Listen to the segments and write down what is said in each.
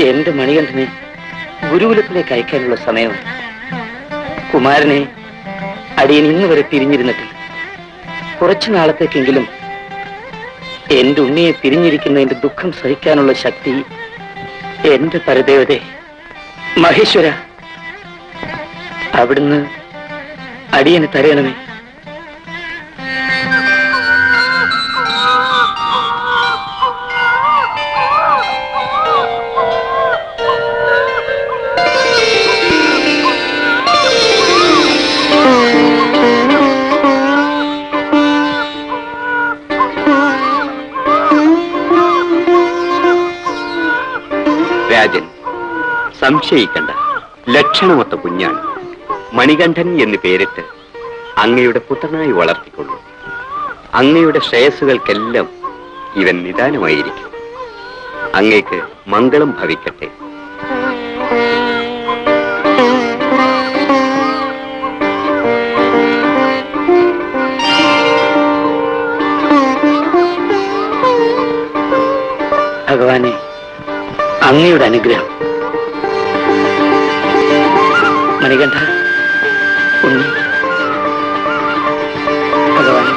എന്റെ മണികണ്ഠനെ ഗുരുകുലത്തിലേക്ക് അയക്കാനുള്ള സമയം. കുമാരനെ അടിയൻ ഇന്ന് വരെ തിരിഞ്ഞിരുന്നിട്ടില്ല. കുറച്ചു നാളത്തേക്കെങ്കിലും എന്റെ ഉണ്ണിയെ തിരിഞ്ഞിരിക്കുന്നതിന്റെ ദുഃഖം സഹിക്കാനുള്ള ശക്തി എന്റെ പരദേവതേ മഹേശ്വര അവിടുന്ന് അടിയന് തരയണമേ. രാജൻ, സംശയിക്കണ്ട. ലക്ഷണമൊത്ത കുഞ്ഞാണ്. മണികണ്ഠൻ എന്ന് പേരിട്ട് അങ്ങയുടെ പുത്രനായി വളർത്തിക്കൊള്ളു. അങ്ങയുടെ ശ്രേയസ്സുകൾക്കെല്ലാം ഇവൻ നിദാനമായിരിക്കും. അങ്ങേക്ക് മംഗളം ഭവിക്കട്ടെ. ഭഗവാനെ, അങ്ങയുടെ അനുഗ്രഹം. മണികണ്ഠ, ഉണ്ണി, ഭഗവാനെ.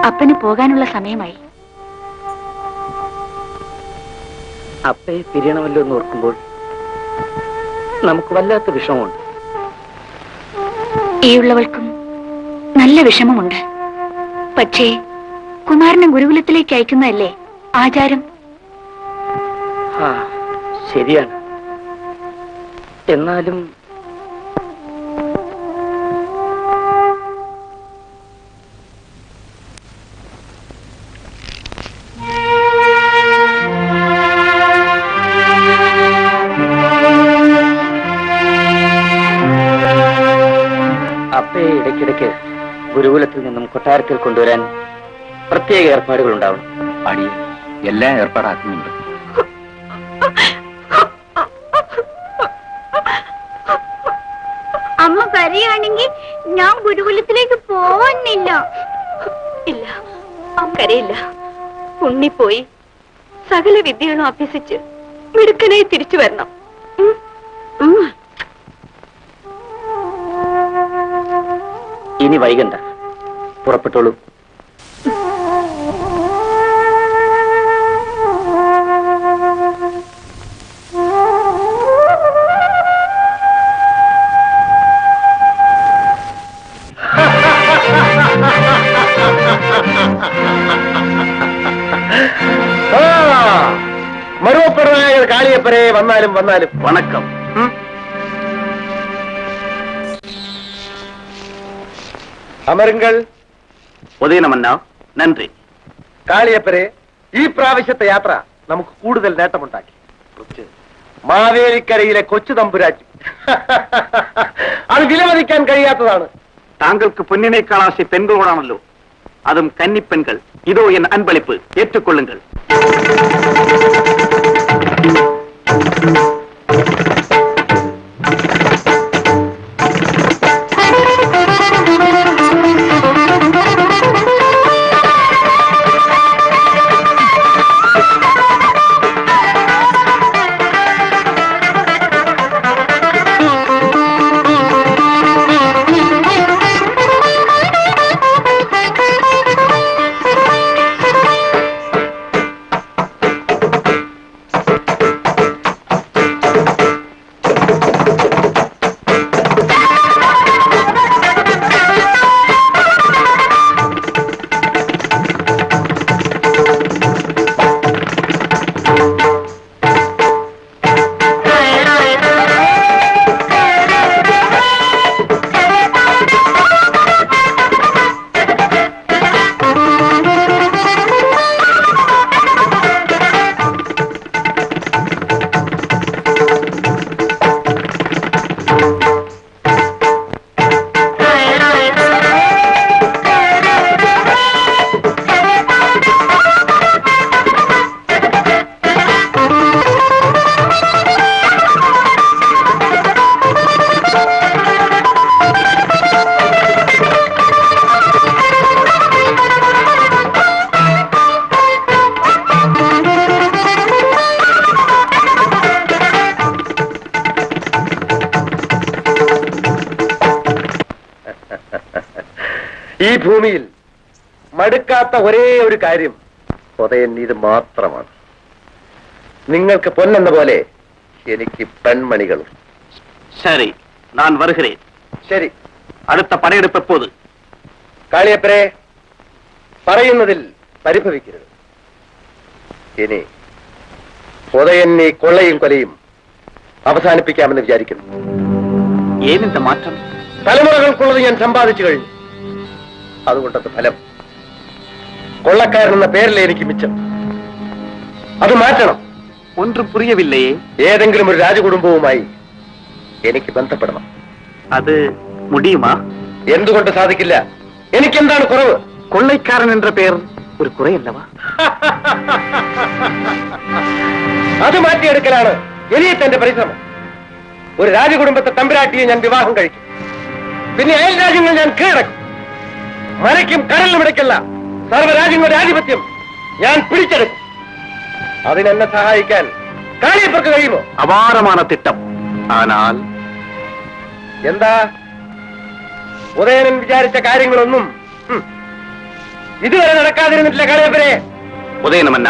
അപ്പന് പോകാനുള്ള സമയമായി. അപ്പയെ പിരിയണമല്ലോ എന്ന് ഓർക്കുമ്പോൾ നമുക്ക് വല്ലാത്ത വിഷമമുണ്ട്. ഈയുള്ളവൾക്കും നല്ല വിഷമമുണ്ട്. പക്ഷേ കുമാരനെ ഗുരുകുലത്തിലേക്ക് അയക്കുന്നതല്ലേ ആചാരം. ആ, ശരിയാണ്. എന്നാലും അപ്പയെ ഇടയ്ക്കിടയ്ക്ക് ഗുരുകുലത്തിൽ നിന്നും കൊട്ടാരത്തിൽ കൊണ്ടുവരാൻ പ്രത്യേക ഏർപ്പാടുകൾ ഉണ്ടാവണം. അടി എല്ലാം ഏർപ്പാടാക്കുന്നുണ്ട്. അമ്മ കരയാണെങ്കിൽ ഞാൻ ഗുരുകുലത്തിലേക്ക് പോവാനില്ല. ഇല്ല, അമ്മ കരയില്ല. ഉണ്ണിപ്പോയി സകല വിദ്യകളും അഭ്യസിച്ച് മിടുക്കനായി തിരിച്ചു വരണം. ഇനി വൈകണ്ട, പുറപ്പെട്ടോളൂ. மருவப்பெருநாயகர் காளியப்பரே, வந்தாலும் வந்தாலும் வணக்கம். അമരുങ്ങൾ. ഉദയനമന്ന, നന്ദി. കാളിയപ്പരെ, ഈ പ്രാവശ്യത്തെ യാത്ര നമുക്ക് കൂടുതൽ നേട്ടമുണ്ടാക്കി. മാവേലിക്കരയിലെ കൊച്ചു തമ്പുരാറ്റി അത് വിലമതിക്കാൻ കഴിയാത്തതാണ്. താങ്കൾക്ക് പൊന്നിനേക്കാൾ ആശി പെൺകളോടാണല്ലോ, അതും കന്നിപ്പെൺകൾ. ഇതോ എൻ അൻപളിപ്പ്, ഏറ്റുകൊള്ളുങ്ങൾ. ഈ ഭൂമിയിൽ മടുക്കാത്ത ഒരേ ഒരു കാര്യം ഉദയൻ ഇത് മാത്രമാണ്. നിങ്ങൾക്ക് പൊന്നെന്ന പോലെ എനിക്ക് പെൺമണികളും. ശരി, ഞാൻ വരുகிறேன். ശരി, അടുത്ത പടയെടുപ്പ് എപ്പോത്? കാളിയപ്പരെ, പറയുന്നതിൽ പരിഭവിക്കരുത്. ഇനി ഉദയൻ ഈ കൊള്ളയും കൊലയും അവസാനിപ്പിക്കാമെന്ന് വിചാരിക്കുന്നു. ഏതിന്റെ മാറ്റം? തലമുറകൾക്കുള്ളത് ഞാൻ സമ്പാദിച്ചു കഴിഞ്ഞു. അതുകൊണ്ടത് ഫലം. കൊള്ളക്കാരൻ എന്ന പേരിലെ എനിക്ക് മിച്ചം. അത് മാറ്റണം. ഒന്നും പുരിയവില്ലയേ. ഏതെങ്കിലും ഒരു രാജകുടുംബവുമായി എനിക്ക് ബന്ധപ്പെടണം. അത് മുടിയുമാ? എന്തുകൊണ്ട് സാധിക്കില്ല? എനിക്കെന്താണ് കുറവ്? കൊള്ളൈക്കാരൻ എன்ற പേർ ഒരു കുറയല്ലവാ? അത് മാറ്റിയെടുക്കലാണ് എലിയത്തെ പരിശ്രമം. ഒരു രാജകുടുംബത്തെ തമ്പുരാട്ടിയെ ഞാൻ വിവാഹം കഴിക്കും. പിന്നെ അയൽ രാജ്യങ്ങൾ ഞാൻ കീഴടക്കും. മലയ്ക്കും കടലിനും ഇടയ്ക്കല്ല സർവ്വരാജ്യങ്ങളുടെ ആധിപത്യം ഞാൻ പിടിച്ചെടുക്കും. അതിനെന്നെ സഹായിക്കാൻ കാളിയപ്പർക്ക് കഴിയുമോ? അപാരമാണ് തിട്ടം. ആനാൽ എന്താ? ഉദയനൻ വിചാരിച്ച കാര്യങ്ങളൊന്നും ഇതുവരെ നടക്കാതിരുന്നിട്ടില്ല കാളിയപ്പരെ. ഉദയനമന്ന,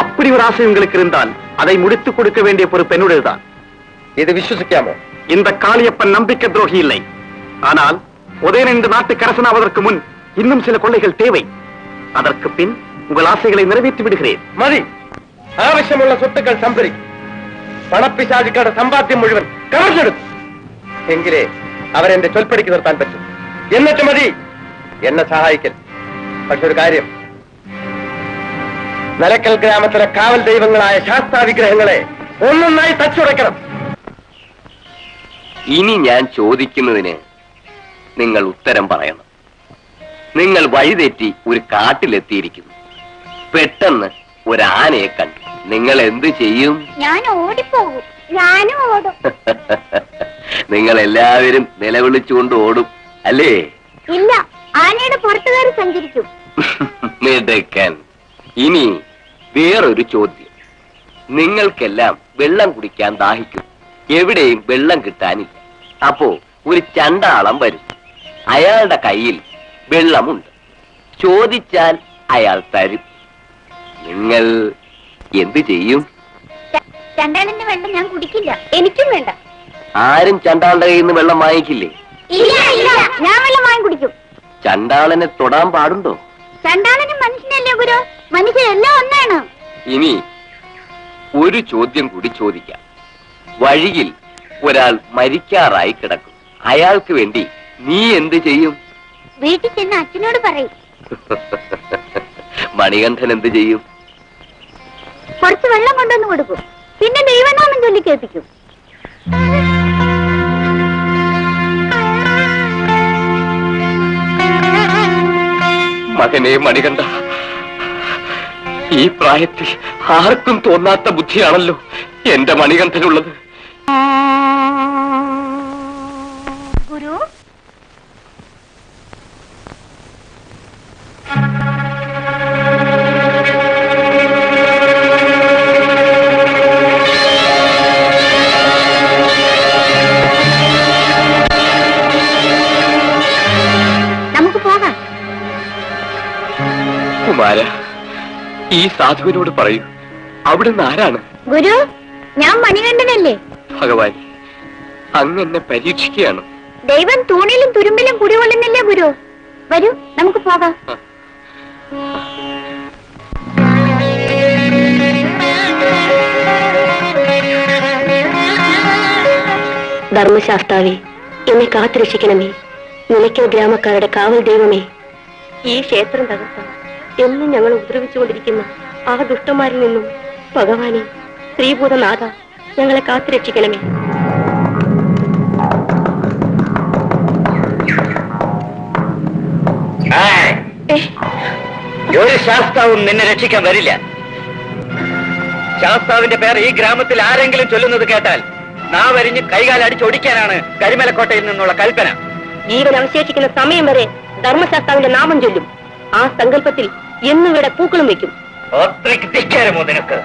அப்படி ஒரு ஆசை உங்களுக்கு இருந்தால் அதை முடித்துக் கொடுக்க வேண்டிய பொறுப்பு என்னுடையதுதான். ഇത് വിശ്വസിക്കാമോ? இந்த காளியப்பன் நம்பிக்கை துரோகி இல்லை. ஆனால் உதயன் இந்த நாட்டுக்கு அரசனாவதற்கு முன் இன்னும் சில கொள்ளைகள் தேவை. அதற்கு பின் உங்கள் ஆசைகளை நிறைவேற்றி വിടുகிறேൻ. മതി. ആവശ്യമുള്ള സ്വത്തുക്കൾ സംഭരിക്കും. പണപ്പിശാചുക്കളുടെ സമ്പാദ്യം മുഴുവൻ കവർന്നെടുക്കും. എങ്കിലേ അവരെന്റെ ചൊൽപ്പടിക്ക് നിർത്താൻ പറ്റും. എന്നിട്ട് മതി എന്നെ സഹായിക്കൽ. പക്ഷെ ഒരു കാര്യം, നിലക്കൽ ഗ്രാമത്തിലെ കാവൽ ദൈവങ്ങളായ ശാസ്താ വിഗ്രഹങ്ങളെ ഒന്നൊന്നായി തച്ചുടയ്ക്കണം. ഇനി ഞാൻ ചോദിക്കുന്നതിന് നിങ്ങൾ ഉത്തരം പറയണം. നിങ്ങൾ വഴിതെറ്റി ഒരു കാട്ടിലെത്തിയിരിക്കുന്നു. പെട്ടെന്ന് ഒരു ആനയെ കണ്ടു. നിങ്ങൾ എന്ത് ചെയ്യും? ഞാൻ ഓടിപ്പോകും. ഞാനും ഓടും. നിങ്ങൾ എല്ലാവരും നിലവിളിച്ചുകൊണ്ട് ഓടും അല്ലേ? ഇല്ല, ആനയുടെ പുറത്തു കയറി സഞ്ചരിക്കും. മിടുക്കൻ. ഇനി വേറൊരു ചോദ്യം. നിങ്ങൾക്കെല്ലാം വെള്ളം കുടിക്കാൻ ദാഹിക്കും. എവിടെയും വെള്ളം കിട്ടാനില്ല. അപ്പോ ഒരു ചണ്ടാളം വരും. അയാളുടെ കയ്യിൽ വെള്ളമുണ്ട്. ചോദിച്ചാൽ അയാൾ തരും. നിങ്ങൾ എന്ത് ചെയ്യും? ചണ്ടാളിന്റെ വെള്ളം ഞാൻ കുടിക്കില്ല. എനിക്കും വേണ്ട. ആരും ചണ്ടാളുടെ കയ്യിൽ നിന്ന് വെള്ളം വാങ്ങിക്കില്ലേ? ഇല്ല ഇല്ല, ഞാൻ വെള്ളം വാങ്ങി കുടിക്കും. ചണ്ടാളനെ തൊടാൻ പാടുണ്ടോ? ചണ്ടാളനും മനുഷ്യനല്ലേ ഗുരു? മനുഷ്യരെല്ലാം ഒന്നാണ്. ഇനി ഒരു ചോദ്യം കൂടി ചോദിക്കാം. വഴിയിൽ ഒരാൾ മരിക്കാറായി കിടക്കും. അയാൾക്ക് വേണ്ടി നീ എന്ത് ചെയ്യും? വീട്ടിൽ ചെന്ന് അച്ഛനോട് പറയും. മണികണ്ഠൻ എന്ത് ചെയ്യും? കുറച്ച് വെള്ളം കൊണ്ടുവന്ന് കൊടുക്കും. പിന്നെ ദൈവനാമം ചൊല്ലി കേൾപ്പിക്കും. മകനെ മണികണ്ഠ, ഈ പ്രായത്തിൽ ആർക്കും തോന്നാത്ത ബുദ്ധിയാണല്ലോ എന്റെ മണികണ്ഠനുള്ളത്. ഗുരു, നമുക്ക് പോകാം. കുമാര, ഈ സാധുവിനോട് പറയൂ, അവിടുന്ന് ആരാണ്? ഗുരു, ഞാൻ മണികണ്ഠനല്ലേ? ഭഗവാൻ, അങ്ങ് എന്നെ പരീക്ഷിക്കുകയാണ്. ദൈവം തൂണിലും തുരുമ്പിലും കുടികൊള്ളുന്നില്ലേ ഗുരു? വരൂ, നമുക്ക് പോകാം. ധർമ്മശാസ്താവേ, എന്നെ കാത്തുരക്ഷിക്കണമേ. നിലയ്ക്കൽ ഗ്രാമക്കാരുടെ കാവൽ ദൈവമേ, ഈ ക്ഷേത്രം തകർത്ത എന്നും ഞങ്ങൾ ഉപദ്രവിച്ചുകൊണ്ടിരിക്കുന്ന ആ ദുഷ്ടന്മാരിൽ നിന്നും ഭഗവാനെ, ശ്രീഭൂതനാഥ, ഞങ്ങളെ കാത്തുരക്ഷിക്കണമേ. ഒരു ശാസ്താവും നിന്നെ രക്ഷിക്കാൻ വരില്ല. ശാസ്താവിന്റെ പേർ ഈ ഗ്രാമത്തിൽ ആരെങ്കിലും ചൊല്ലുന്നത് കേട്ടാൽ നാവരിഞ്ഞ് കൈകാലടിച്ചൊടിക്കാനാണ് കരിമലക്കോട്ടയിൽ നിന്നുള്ള കൽപ്പന. ജീവൻ അവശേഷിക്കുന്ന സമയം വരെ ധർമ്മശാസ്താവിന്റെ നാമം ചൊല്ലും. ആ സങ്കല്പത്തിൽ എന്നും ഇവിടെ പൂക്കളും വെക്കും. അത്രയ്ക്ക് ധിക്കാരമോ നിനക്ക്?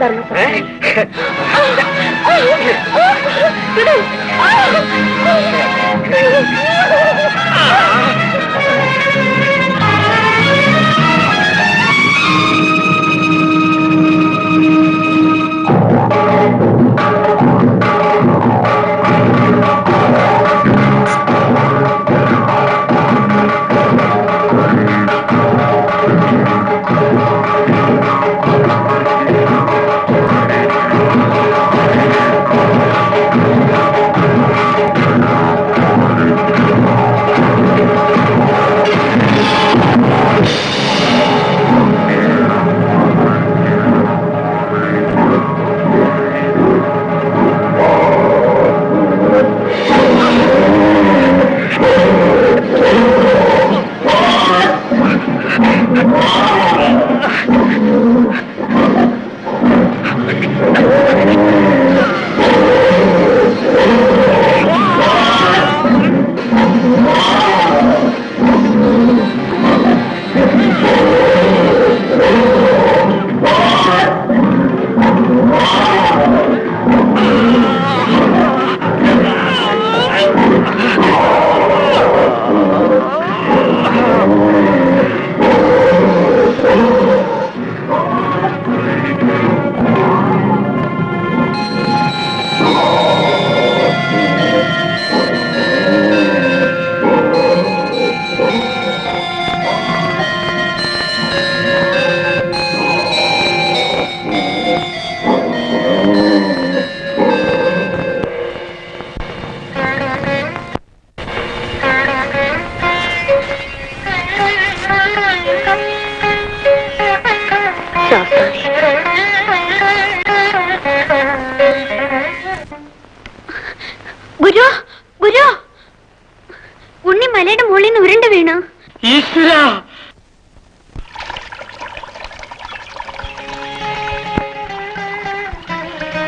ഈശ്വര!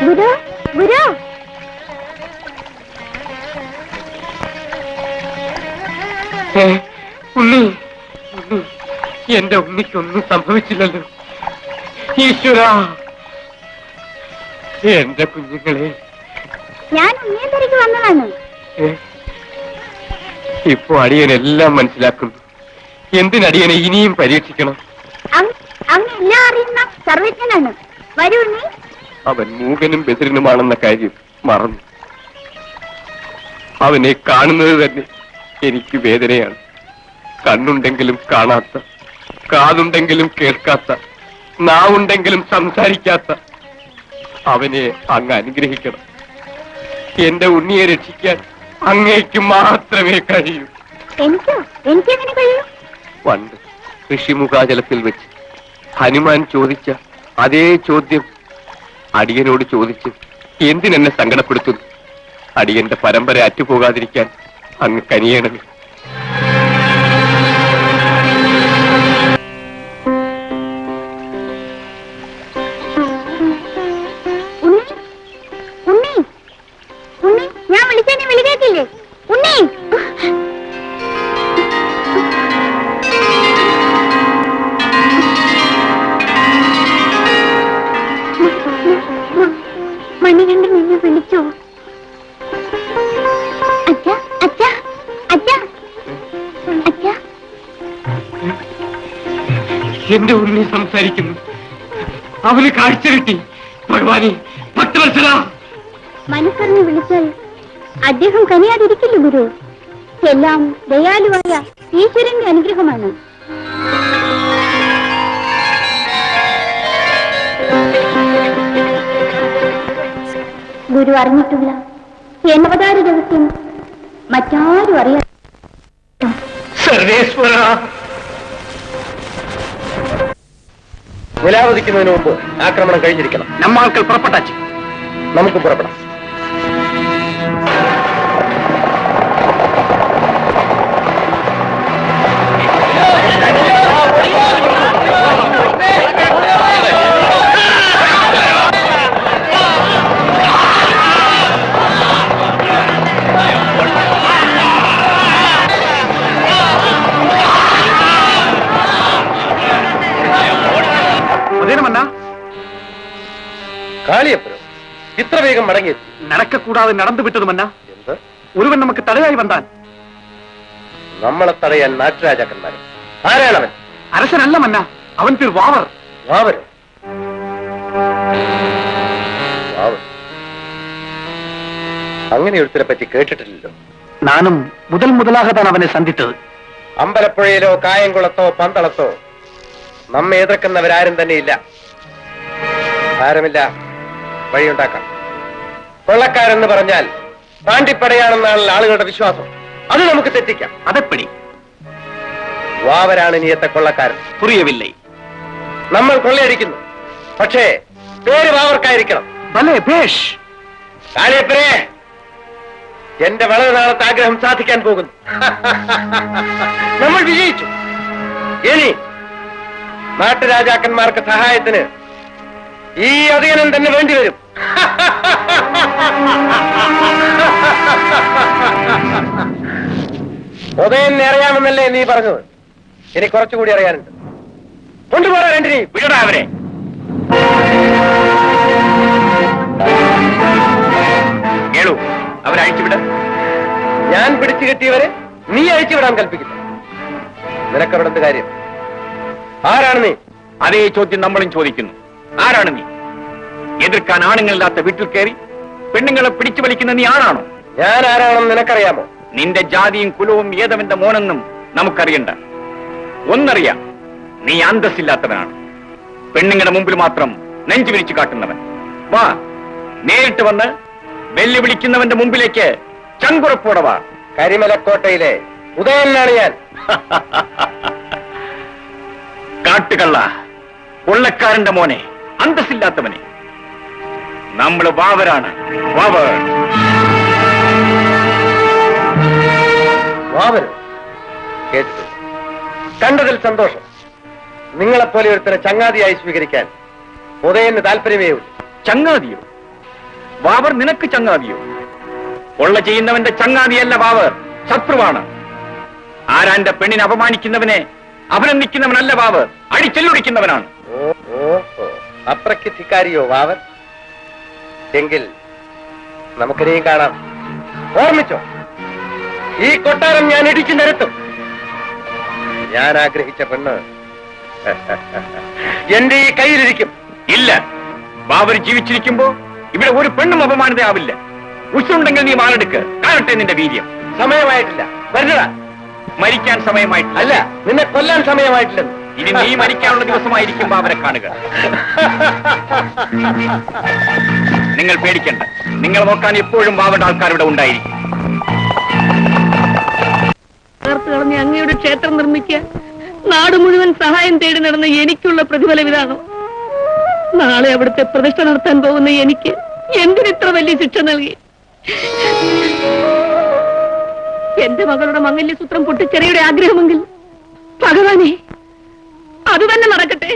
ഗുരു ഗുരു ഉണ്ണി, ഉണ്ണി, എന്റെ ഉണ്ണിക്കൊന്നും സംഭവിച്ചില്ലല്ലോ. ഈശ്വര! എന്റെ കുഞ്ഞുങ്ങളെ, ഞാൻ ഉണ്ണിയെ തിരക്ക് വന്നതാണ്. ഇപ്പൊ അടിയനെല്ലാം മനസ്സിലാക്കുന്നു. എന്തിനടിയനെ ഇനിയും പരീക്ഷിക്കണം? അങ്ങ് എല്ലാം അറിയുന്ന സർവജ്ഞനാണ്. വരൂ ഉണ്ണി. അവൻ മൂകനും ബദിരനുമാണെന്ന കാര്യം മറന്നു. അവനെ കാണുന്നത് തന്നെ എനിക്ക് വേദനയാണ്. കണ്ണുണ്ടെങ്കിലും കാണാത്ത, കാതുണ്ടെങ്കിലും കേൾക്കാത്ത, നാവുണ്ടെങ്കിലും സംസാരിക്കാത്ത അവനെ അങ്ങ് അനുഗ്രഹിക്കണം. എന്റെ ഉണ്ണിയെ രക്ഷിക്കാൻ അങ്ങേക്ക് മാത്രമേ കഴിയൂ. എനിക്കെങ്ങനെ കഴിയൂ? പണ്ട് ഋഷിമുഖാചലത്തിൽ വെച്ച് ഹനുമാൻ ചോദിച്ച അതേ ചോദ്യം അടിയനോട് ചോദിച്ച് എന്തിനെന്നെ സങ്കടപ്പെടുത്തുന്നു? അടിയന്റെ പരമ്പര അറ്റുപോകാതിരിക്കാൻ അങ്ങ് കനിയണമേ. ഉണ്ണി, ഉണ്ണി, ഞാൻ വിളിച്ചാ നീ വിളി കേട്ടില്ലേ? ഉണ്ണി! മണികണ്ഠൻ നിന്നെ വിളിച്ചോ? അച്ഛാ, അച്ഛാ, അച്ഛാ, അച്ഛാ. എന്റെ ഉണ്ണി സംസാരിക്കുന്നു. അവന് കാഴ്ച കിട്ടി. ഭഗവാനെ, ഭക്തവത്സല! മനസ്സറിഞ്ഞ് വിളിച്ചാൽ അദ്ദേഹം കനിയാതിരിക്കില്ല ഗുരു. എല്ലാം ദയാലുവായ ഈശ്വരന്റെ അനുഗ്രഹമാണ്. ഗുരു അറിഞ്ഞിട്ടുള്ള എന്നവതാര രഹസ്യം മറ്റാരും അറിയാം. സർവേശ്വര! നിലാവധിക്കുന്നതിന് മുമ്പ് ആക്രമണം കഴിഞ്ഞിരിക്കണം. നമ്മാൾക്കൾ പുറപ്പെട്ടാച്ചു. നമുക്ക് പുറപ്പെടാം. കാളിയപ്പുരം ഇത്ര വേഗം മടങ്ങിയെത്തി. നടക്കൂടാതെ നടന്നു വിട്ടതുമല്ല. എന്ത്? ഒരുവൻ നമുക്ക് തടയായി വന്നാൽ നമ്മളെ തടയാൻ നാട്ടുരാജാക്കന്മാരും. ആരാണവൻ? അരസനല്ല മന്ന, അവൻ പേർ വാവർ. വാവരോ? വാവർ അങ്ങനെ ഒരുത്തരെ പറ്റി കേട്ടിട്ടില്ലല്ലോ. നാനും മുതലാകത്താണ് അവനെ സന്ധിച്ചത്. അമ്പലപ്പുഴയിലോ കായംകുളത്തോ പന്തളത്തോ നമ്മെ എതിർക്കുന്നവരാരും തന്നെ ഇല്ല. സാരമില്ല, വഴിയുണ്ടാക്കാം. കൊള്ളക്കാരെന്ന് പറഞ്ഞാൽ പാണ്ടിപ്പടയാണെന്നാണ് ആളുകളുടെ വിശ്വാസം. അത് നമുക്ക് തെറ്റിക്കാം. അതെപ്പടി? വാവരാണ് നീയത്തെ കൊള്ളക്കാരൻ. പുറിയവില്ലേ? നമ്മൾ കൊള്ളയടിക്കുന്നു, പക്ഷേ പേര് വാവർക്കായിരിക്കണം. ഭലേ ഭേഷ്. കാളിയപ്പനെ, എന്റെ വളരെ നാളത്തെ ആഗ്രഹം സാധിക്കാൻ പോകുന്നു. നമ്മൾ വിജയിച്ചു. ഇനി നാട്ടുരാജാക്കന്മാർക്ക് സഹായത്തിന് ഈ അധികനം തന്നെ വേണ്ടിവരും. ഉദയനെ അറിയാമെന്നല്ലേ നീ പറഞ്ഞത്? ഇനി കുറച്ചുകൂടി അറിയാനുണ്ട്. കൊണ്ടുപോകാൻ രണ്ടിനി വിടടാ അവരെ. കേളു, അവരെ അഴിച്ചുവിട. ഞാൻ പിടിച്ചു കെട്ടിയവരെ നീ അഴിച്ചുവിടാൻ കൽപ്പിക്കുന്നു. നിനക്കവിടുത്തെ കാര്യം? ആരാണ് നീ? അതേ ചോദ്യം നമ്മളും ചോദിക്കുന്നു. ആരാണ് നീ? എതിർക്കാൻ ആണുങ്ങളില്ലാത്ത വീട്ടിൽ കയറി പെണ്ണുങ്ങളെ പിടിച്ചു വലിക്കുന്ന നീ ആണാണോ? ഞാൻ ആരാണെന്ന് നിനക്കറിയാമോ? നിന്റെ ജാതിയും കുലവും ഏതവന്റെ മോനെന്നും നമുക്കറിയണ്ട. ഒന്നറിയാം, നീ അന്തസ്സില്ലാത്തവനാണ്. പെണ്ണുങ്ങളുടെ മുമ്പിൽ മാത്രം നെഞ്ചു വിരിച്ചു കാട്ടുന്നവൻ. വാ, നേരിട്ട് വന്ന് വെല്ലുവിളിക്കുന്നവന്റെ മുമ്പിലേക്ക് ചങ്കുറപ്പോടെ വാ. കരിമലക്കോട്ടയിലെ ഉദയനാണ് ഞാൻ. കാട്ടുകള്ള, കൊള്ളക്കാരന്റെ മോനെ, അന്തസ്സില്ലാത്തവനെ. നമ്മള് വാവരാണ്. വാവർ. വാവരോ? കേട്ടു. കണ്ടതിൽ സന്തോഷം. നിങ്ങളെപ്പോലെ ഒരുത്തരെ ചങ്ങാതിയായി സ്വീകരിക്കാൻ ഉദയന് താല്പര്യമേ ഉള്ളൂ. ചങ്ങാതിയോ? ബാബർ നിനക്ക് ചങ്ങാതിയോ? കൊള്ള ചെയ്യുന്നവന്റെ ചങ്ങാതിയല്ല ബാബർ, ശത്രുവാണ്. ആരാന്റെ പെണ്ണിനെ അപമാനിക്കുന്നവനെ അഭിനന്ദിക്കുന്നവനല്ല ബാബർ, അടിച്ചെല്ലുടിക്കുന്നവനാണ്. ഓഹോ, അത്രയ്ക്ക് ധിക്കാരിയോ വാവൻ? എങ്കിൽ നമുക്കിനെയും കാണാം. ഓർമ്മിച്ചോ, ഈ കൊട്ടാരം ഞാൻ ഇടിച്ചു നിരത്തും. ഞാൻ ആഗ്രഹിച്ച പെണ്ണ് എന്റെ ഈ കയ്യിലിരിക്കും. ഇല്ല, ബാബർ ജീവിച്ചിരിക്കുമ്പോ ഇവിടെ ഒരു പെണ്ണും അപമാനിതയാവില്ല. ഉച്ചുണ്ടെങ്കിൽ നീ മാലെടുക്ക്, കാണട്ടെ നിന്റെ വീര്യം. സമയമായിട്ടില്ല, വരുന്നതാ. മരിക്കാൻ സമയമായിട്ടില്ല. അല്ല, നിന്നെ കൊല്ലാൻ സമയമായിട്ടില്ലെന്ന്. ഇനി നീ മരിക്കാനുള്ള ദിവസമായിരിക്കും ബാബരെ കാണുക. നിങ്ങൾ പേടിക്കണ്ട, നിങ്ങൾ നോക്കാൻ എപ്പോഴും ബാബയുടെ ആൾക്കാരുടെ ഉണ്ടായിരിക്കും. തകർത്ത് കളഞ്ഞ അങ്ങയുടെ ക്ഷേത്രം നിർമ്മിക്കാൻ നാട് മുഴുവൻ സഹായം തേടി നടന്ന എനിക്കുള്ള പ്രതിഫലം ഇതാണോ? നാളെ അവിടുത്തെ പ്രതിഷ്ഠ നടത്താൻ പോകുന്ന എനിക്ക് എന്തിനിത്ര വലിയ ശിക്ഷ നൽകി? എന്റെ മകളുടെ മംഗല്യസൂത്രം പൊട്ടിച്ചെറിയുടെ ആഗ്രഹമെങ്കിൽ ഭഗവാനെ അത് തന്നെ നടക്കട്ടെ.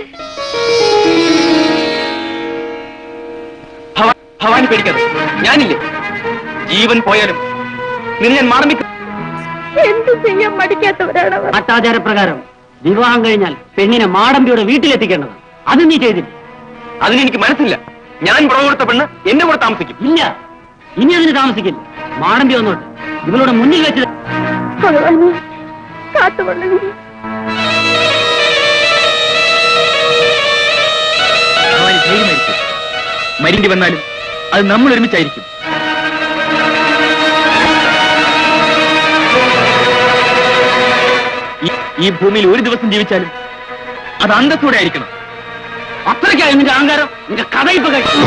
ഭവാനി പേടിക്കാതെ, ഞാനില്ലേ. ജീവൻ പോയാലും നിന്നെ ഞാൻ മാർമിക്കും. എന്ത് ചെയ്യാൻ മടിക്കാത്തവരാണ് അവർ. നാട്ടാചാരപ്രകാരം വിവാഹം കഴിഞ്ഞാൽ പെണ്ണിനെ മാടമ്പിയുടെ വീട്ടിലെത്തിക്കേണ്ടത്. അത് നീ ചെയ്തില്ല. അതിനെനിക്ക് മനസ്സില്ല. ഞാൻ പുറകെ കൊടുത്ത പെണ്ണ് എന്റെ കൂടെ താമസിക്കും. ഇല്ല, ഇനി അതിന് താമസിക്കില്ല. മാടമ്പി വന്നോട്ട് ഇവളുടെ മുന്നിൽ വെച്ച് ഭഗവാനെ കാത്തുകൊള്ളണേ. ഭവാനി ധൈര്യമായിരിക്കും. മരിണ്ടി വന്നാലും അത് നമ്മൾ ഒരുമിച്ചായിരിക്കും. ഈ ഭൂമിയിൽ ഒരു ദിവസം ജീവിച്ചാലും അത് അന്തത്തോടെ ആയിരിക്കണം. അത്രയ്ക്കായി നിന്റെ അഹങ്കാരം. നിന്റെ കഥ ഇപ്പൊ കഴിച്ചു.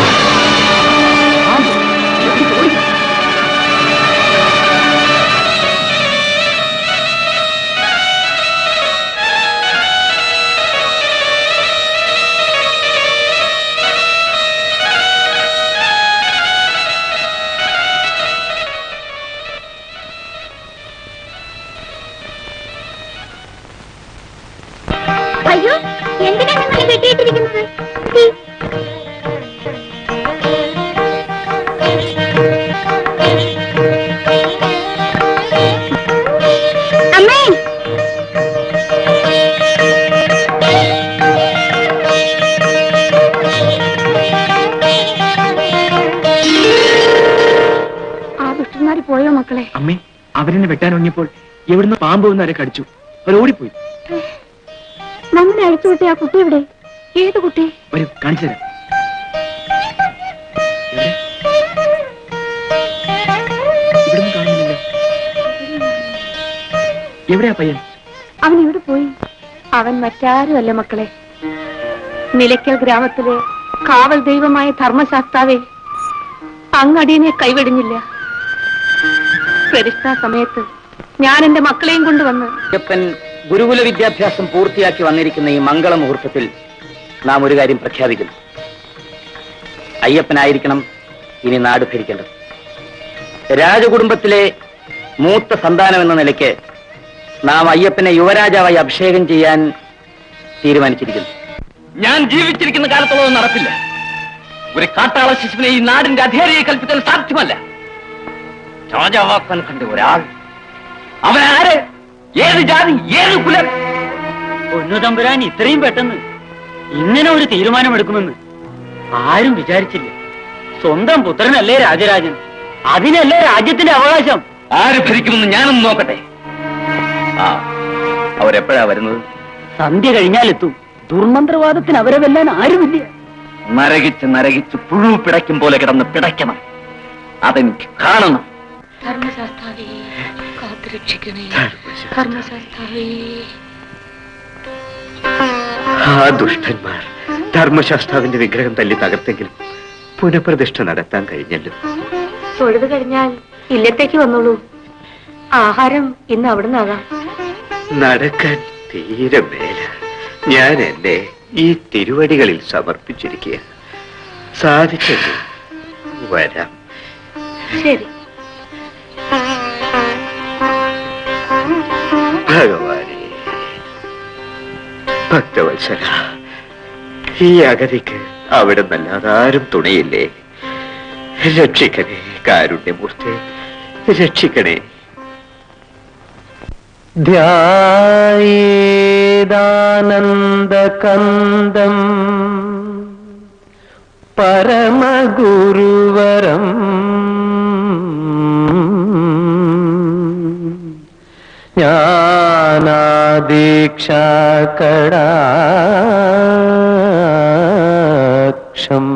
അയ്യോ, എന്തിനാ നിങ്ങൾ കെട്ടിയിട്ടിരിക്കുന്നത്? അമ്മേ, ആ ദുഷ്ടന്മാര് പോയോ മക്കളെ? അമ്മേ, അവരെന്നെ വെട്ടാൻ ഒങ്ങിയപ്പോൾ എവിടുന്ന് പാമ്പ് വന്നവരെ കടിച്ചു. അവർ ഓടിപ്പോയി. നമ്മളെ അഴിച്ചുവിട്ടേ ആ കുട്ടി എവിടെ? ഏത് കുട്ടി? വരൂ, കാണിച്ചു തരാം. ഇവിടുന്ന് കാണുന്നില്ല. എവിടെയാ പയ്യൻ? അവൻ എവിടെ പോയി? അവൻ മറ്റാരുമല്ല മക്കളെ, നിലയ്ക്കൽ ഗ്രാമത്തിലെ കാവൽ ദൈവമായ ധർമ്മശാസ്താവേ, അങ്ങടിയനെ കൈവെടിഞ്ഞില്ല. പ്രതിഷ്ഠാ സമയത്ത് ഞാൻ എന്റെ മക്കളെയും കൊണ്ടുവന്ന് അയ്യപ്പൻ ഗുരുകുല വിദ്യാഭ്യാസം പൂർത്തിയാക്കി വന്നിരിക്കുന്ന ഈ മംഗളമുഹൂർത്തത്തിൽ നാം ഒരു കാര്യം പ്രഖ്യാപിക്കുന്നു. അയ്യപ്പനായിരിക്കണം ഇനി നാട് ഭരിക്കേണ്ടത്. രാജകുടുംബത്തിലെ മൂത്ത സന്താനം എന്ന നിലയ്ക്ക് നാം അയ്യപ്പനെ യുവരാജാവായി അഭിഷേകം ചെയ്യാൻ തീരുമാനിച്ചിരിക്കുന്നു. ഞാൻ ജീവിച്ചിരിക്കുന്ന കാലത്തോളം നടപ്പില്ല. ഒരു കാട്ടാള ശിശുവിനെ ഈ നാടിന്റെ അധികാരിയെ കൽപ്പിക്കാൻ സാധ്യമല്ല. രാജാവാക്കാൻ കണ്ട ഒരാൾ, അവൻ ആര്, ഏത് ജാതി, ഏത് കുലം? പൊന്നു തമ്പുരാൻ ഇത്രയും പെട്ടെന്ന് ഇങ്ങനെ ഒരു തീരുമാനമെടുക്കുമെന്ന് ആരും വിചാരിച്ചില്ല. സ്വന്തം പുത്രനല്ലേ രാജരാജൻ, അതിനല്ലേ രാജ്യത്തിന്റെ അവകാശം. ആര് ഭരിക്കുമെന്ന് ഞാനൊന്ന് നോക്കട്ടെ. ആ, അവരെപ്പോഴാ വരുന്നത്? സന്ധ്യ കഴിഞ്ഞാലെത്തും. ദുർമന്ത്രവാദത്തിന് അവരെ വെല്ലാൻ ആരുമില്ല. നരകിച്ച് നരകിച്ച് പുഴു പിടയ്ക്കും പോലെ കിടന്ന് പിടയ്ക്കണം. അതെനിക്ക് കാണണം. ധർമ്മശാസ്താവേ കാത്തുരക്ഷിക്കണേ. ധർമ്മശാസ്താവേ. ആ ദുഷ്ടന്മാർ ധർമ്മശാസ്താവിന്റെ വിഗ്രഹം തല്ലി തകർത്തെങ്കിലും പുനഃപ്രതിഷ്ഠ നടത്താൻ കഴിഞ്ഞല്ലോ. തൊഴുത് കഴിഞ്ഞാൽ ഇല്ലത്തേക്ക് വന്നോളൂ. ആഹാരം ഇന്ന് അവിടുന്നാകാം. നടക്കാൻ തീരെ മേല. ഞാൻ എന്നെ ഈ തിരുവടികളിൽ സമർപ്പിച്ചിരിക്കുക. സാധിച്ചത് വരാം. ശരി. ഭഗവാനെ, ഭക്തവത്സല, ഈ അഗതിക്ക് അവിടെ നല്ലാതെ ആരും തുണയില്ലേ? രക്ഷിക്കണേ കാരുണ്യമൂർത്തി, രക്ഷിക്കണേ. ധ്യായേദാനന്ദകന്ദം പരമഗുരുവരം ജ്ഞാനാദീക്ഷാകടാക്ഷം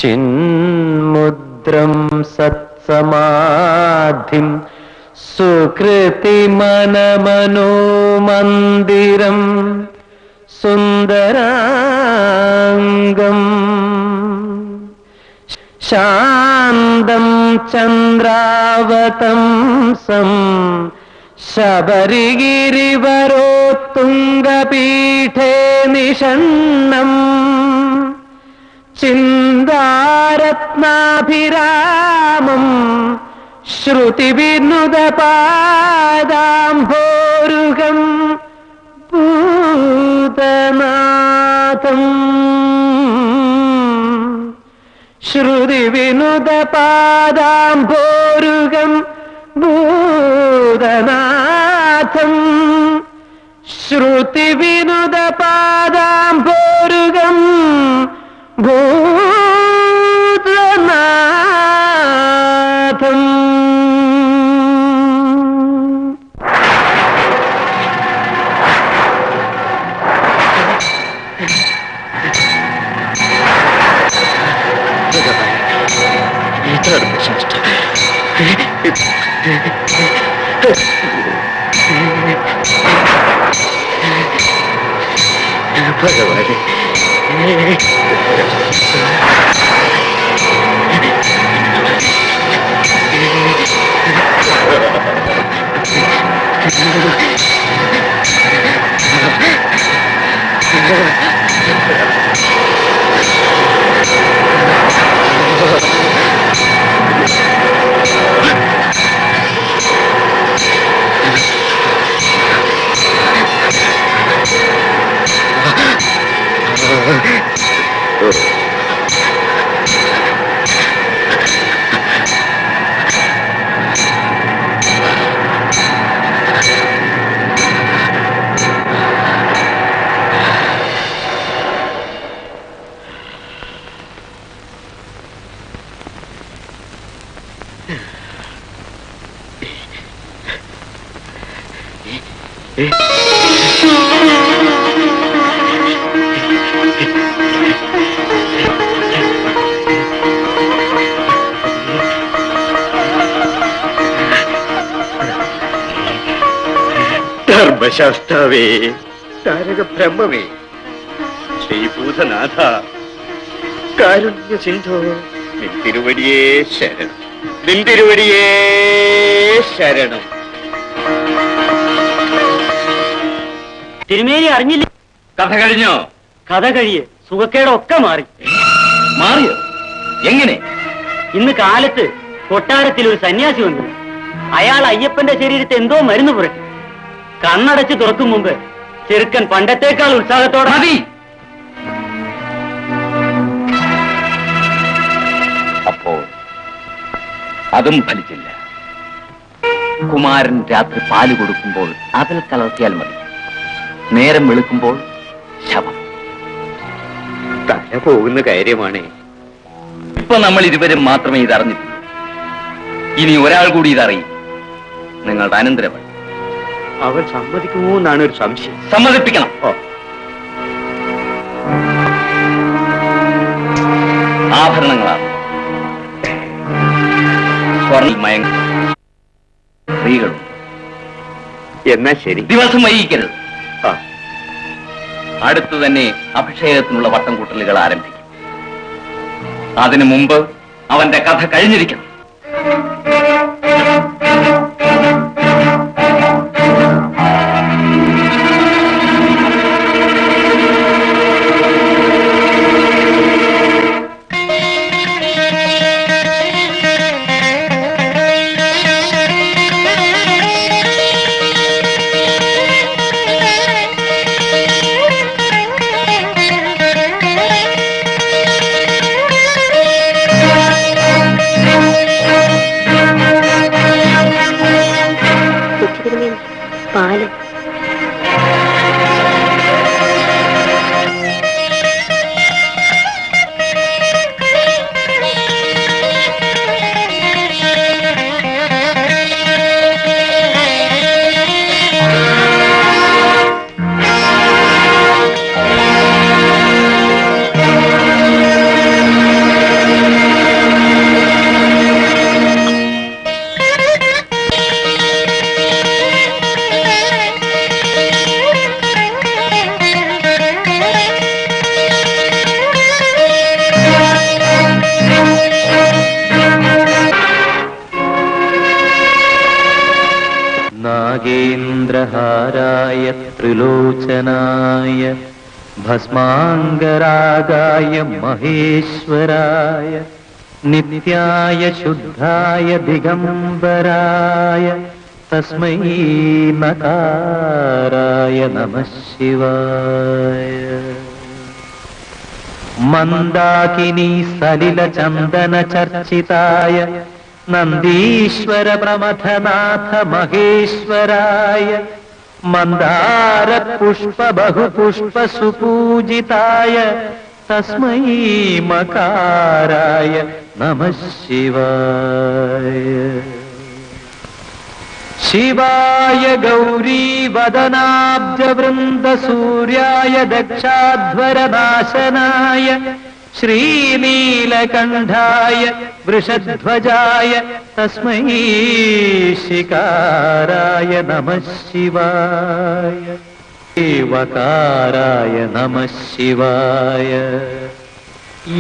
ചിന്മുദ്രം സത്സമാധിം സുകൃതിമനമനോമന്ദിരം സുന്ദരാംഗം ശാന്തം ചന്ദ്രാവതംസം ശബരിഗിരിവരോത്തുംഗപീഠേ നിഷണ്ണം ചിന്താരത്നാഭിരാമം ശ്രുതിവിനുദപാദാംഭോരുഹം ഭൂതനാഥം ശ്രുതിവിനുദപാദാംഭോരുഹം ഭൂതനാഥം ശ്രുതിവിനുദപാദാംഭോരുഹം ഭൂതനാഥം. ഭഗവാനെ, ധർമ്മശാസ്താവേ, താരക ബ്രഹ്മമേ, ശ്രീഭൂതനാഥ, കാരുണ്യ സിന്ധോ, നിന്തിരുവടിയേ ശരണം, നിന്തിരുവടിയേ ശരണം. തിരുമേനി അറിഞ്ഞില്ലേ? കഥ കഴിഞ്ഞോ? കഥ കഴിയെ സുഖക്കേടൊക്കെ മാറി. മാറിയോ? എങ്ങനെ? ഇന്ന് കാലത്ത് കൊട്ടാരത്തിൽ ഒരു സന്യാസി വന്നു. അയാൾ അയ്യപ്പന്റെ ശരീരത്തെ എന്തോ മരുന്ന് പുരട്ടി. കണ്ണടച്ച് തുറക്കും മുമ്പ് ചെറുക്കൻ പണ്ടത്തേക്കാൾ ഉത്സാഹത്തോടെ മതി. അപ്പോ അതും ഫലിച്ചില്ല. കുമാരൻ രാത്രി പാല് കൊടുക്കുമ്പോൾ അതിൽ കലർത്തിയാൽ മതി. നേരം വെളുക്കുമ്പോൾ ശവം. തല പോകുന്ന കാര്യമാണ്. ഇപ്പൊ നമ്മൾ ഇരുവരും മാത്രമേ ഇതറിഞ്ഞിട്ടുള്ളൂ. ഇനി ഒരാൾ കൂടി ഇതറിയും. നിങ്ങളുടെ അനന്തരവൾ. അവൾ സമ്മതിക്കുമോ എന്നാണ് ഒരു സംശയം. സമ്മതിപ്പിക്കണം. ആഭരണങ്ങളാണ് സ്വർണ്ണമയങ്ങൾ, സ്ത്രീകളും. എന്നാ ശരി, ദിവസം വൈകിക്കരുത്. അടുത്തു തന്നെ അഭിഷേകത്തിനുള്ള വട്ടം കൂട്ടലുകൾ ആരംഭിക്കും. അതിനു മുമ്പ് അവന്റെ കഥ കഴിഞ്ഞിരിക്കണം. ത്രിനേത്രായ ത്രിലോചനായ ഭസ്മാംഗരാഗായ മഹേശ്വരായ നിത്യായ ശുദ്ധായ ദിഗംബരായ തസ്മൈ നകാരായ നമഃ ശിവായ. മന്ദാകിനി സലില ചന്ദന ചർച്ചിതായ നന്ദീശ്വര പ്രമഥനാഥ മഹേശ്വരായ മന്ദാര പുഷ്പ ബഹുപുഷ്പ സുപൂജിതായ തസ്മൈ മകാരായ നമഃ ശിവായ. ശിവായ ഗൗരീ വദനാബ്ജ വൃന്ദ സൂര്യായ ദക്ഷാധ്വരനാശനായ ശ്രീനീലകണ്ഠായ വൃഷധ്വജായ തസ്മൈ ശികാരായ നമഃ ശിവായ. ദേവകാരായ നമഃ ശിവായ.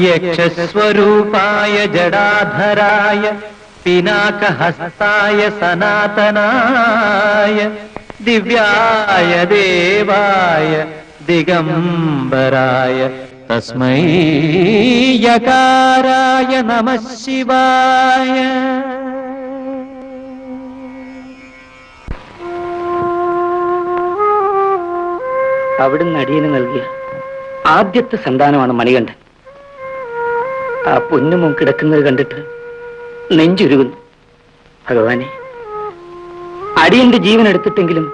യക്ഷസ്വരൂപായ ജടാധരായ പിനാകഹസ്തായ സനാതനായ ദിവ്യായ ദേവായ ദിഗംബരായ തസ്മൈ യകാരായ നമഃ ശിവായ. അവിടുന്ന് അടിയന് നൽകിയ ആദ്യത്തെ സന്താനമാണ് മണികണ്ഠൻ. ആ പൊന്നുമോൻ കിടക്കുന്നത് കണ്ടിട്ട് നെഞ്ചുരുകുന്നു. ഭഗവാനെ, അടിയന്റെ ജീവൻ എടുത്തിട്ടെങ്കിലും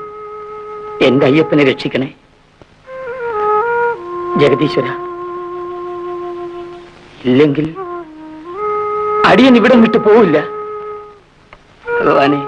എന്റെ അയ്യപ്പനെ രക്ഷിക്കണേ. ജഗദീശ്വര, ഇല്ലെങ്കിൽ അടിയൻ ഇവിടം വിട്ടു പോവില്ല. ഭഗവാനെ,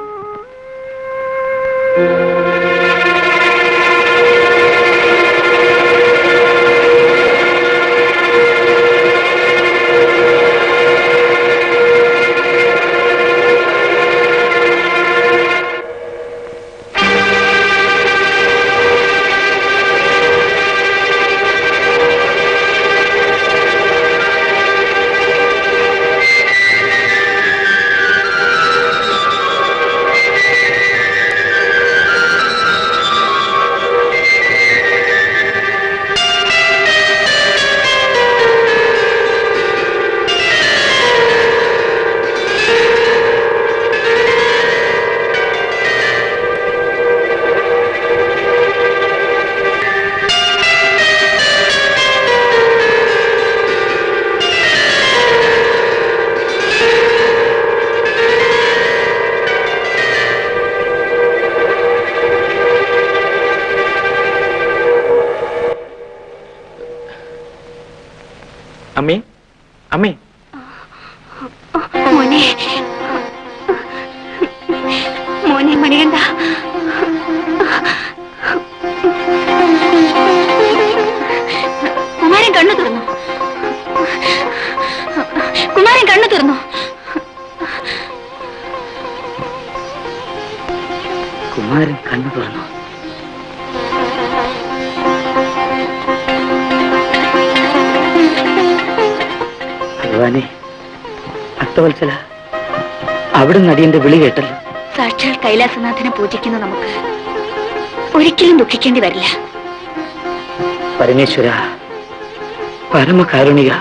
അമ്മേ, അമ്മേ, മോനെ, മോനെ മണികണ്ഠ, കുമാരൻ കണ്ണു തുറന്നു. കുമാരൻ കണ്ണു തുറന്നു. കുമാരൻ കണ്ണു തുറന്നു. ഭഗവാനെ, ഭക്തവത്സല, അവിടുന്ന് അടിയന്റെ വിളി കേട്ടല്ലോ. സാക്ഷാൽ കൈലാസനാഥനെ പൂജിക്കുന്ന നമുക്ക് ഒരിക്കലും ദുഃഖിക്കേണ്ടി വരില്ല. പരമേശ്വര, പരമകാരുണിക,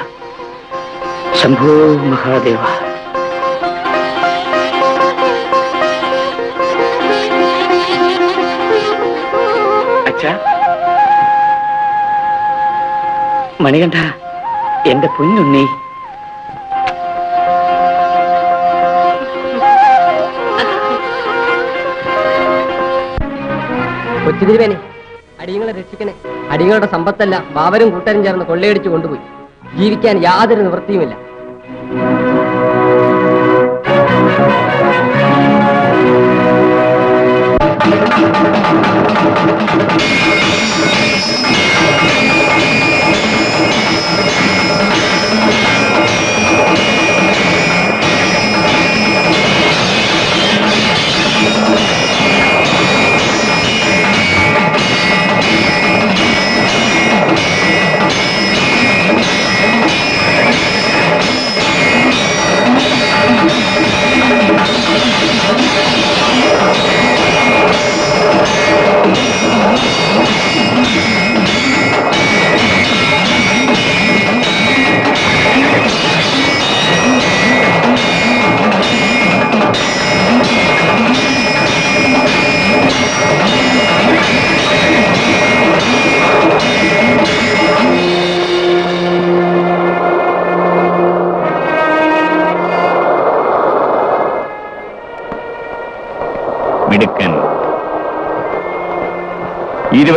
ശംഭോ മഹാദേവ. അച്ഛാ, മണികണ്ഠ, എന്റെ പൊന്നുണ്ണി. കൊച്ചുതിരുവേനെ, അടിയങ്ങളെ രക്ഷിക്കണേ. അടിയങ്ങളുടെ സമ്പത്തല്ല ബാവരും കൂട്ടരും ചേർന്ന് കൊള്ളയടിച്ചു കൊണ്ടുപോയി. ജീവിക്കാൻ യാതൊരു നിവൃത്തിയുമില്ല.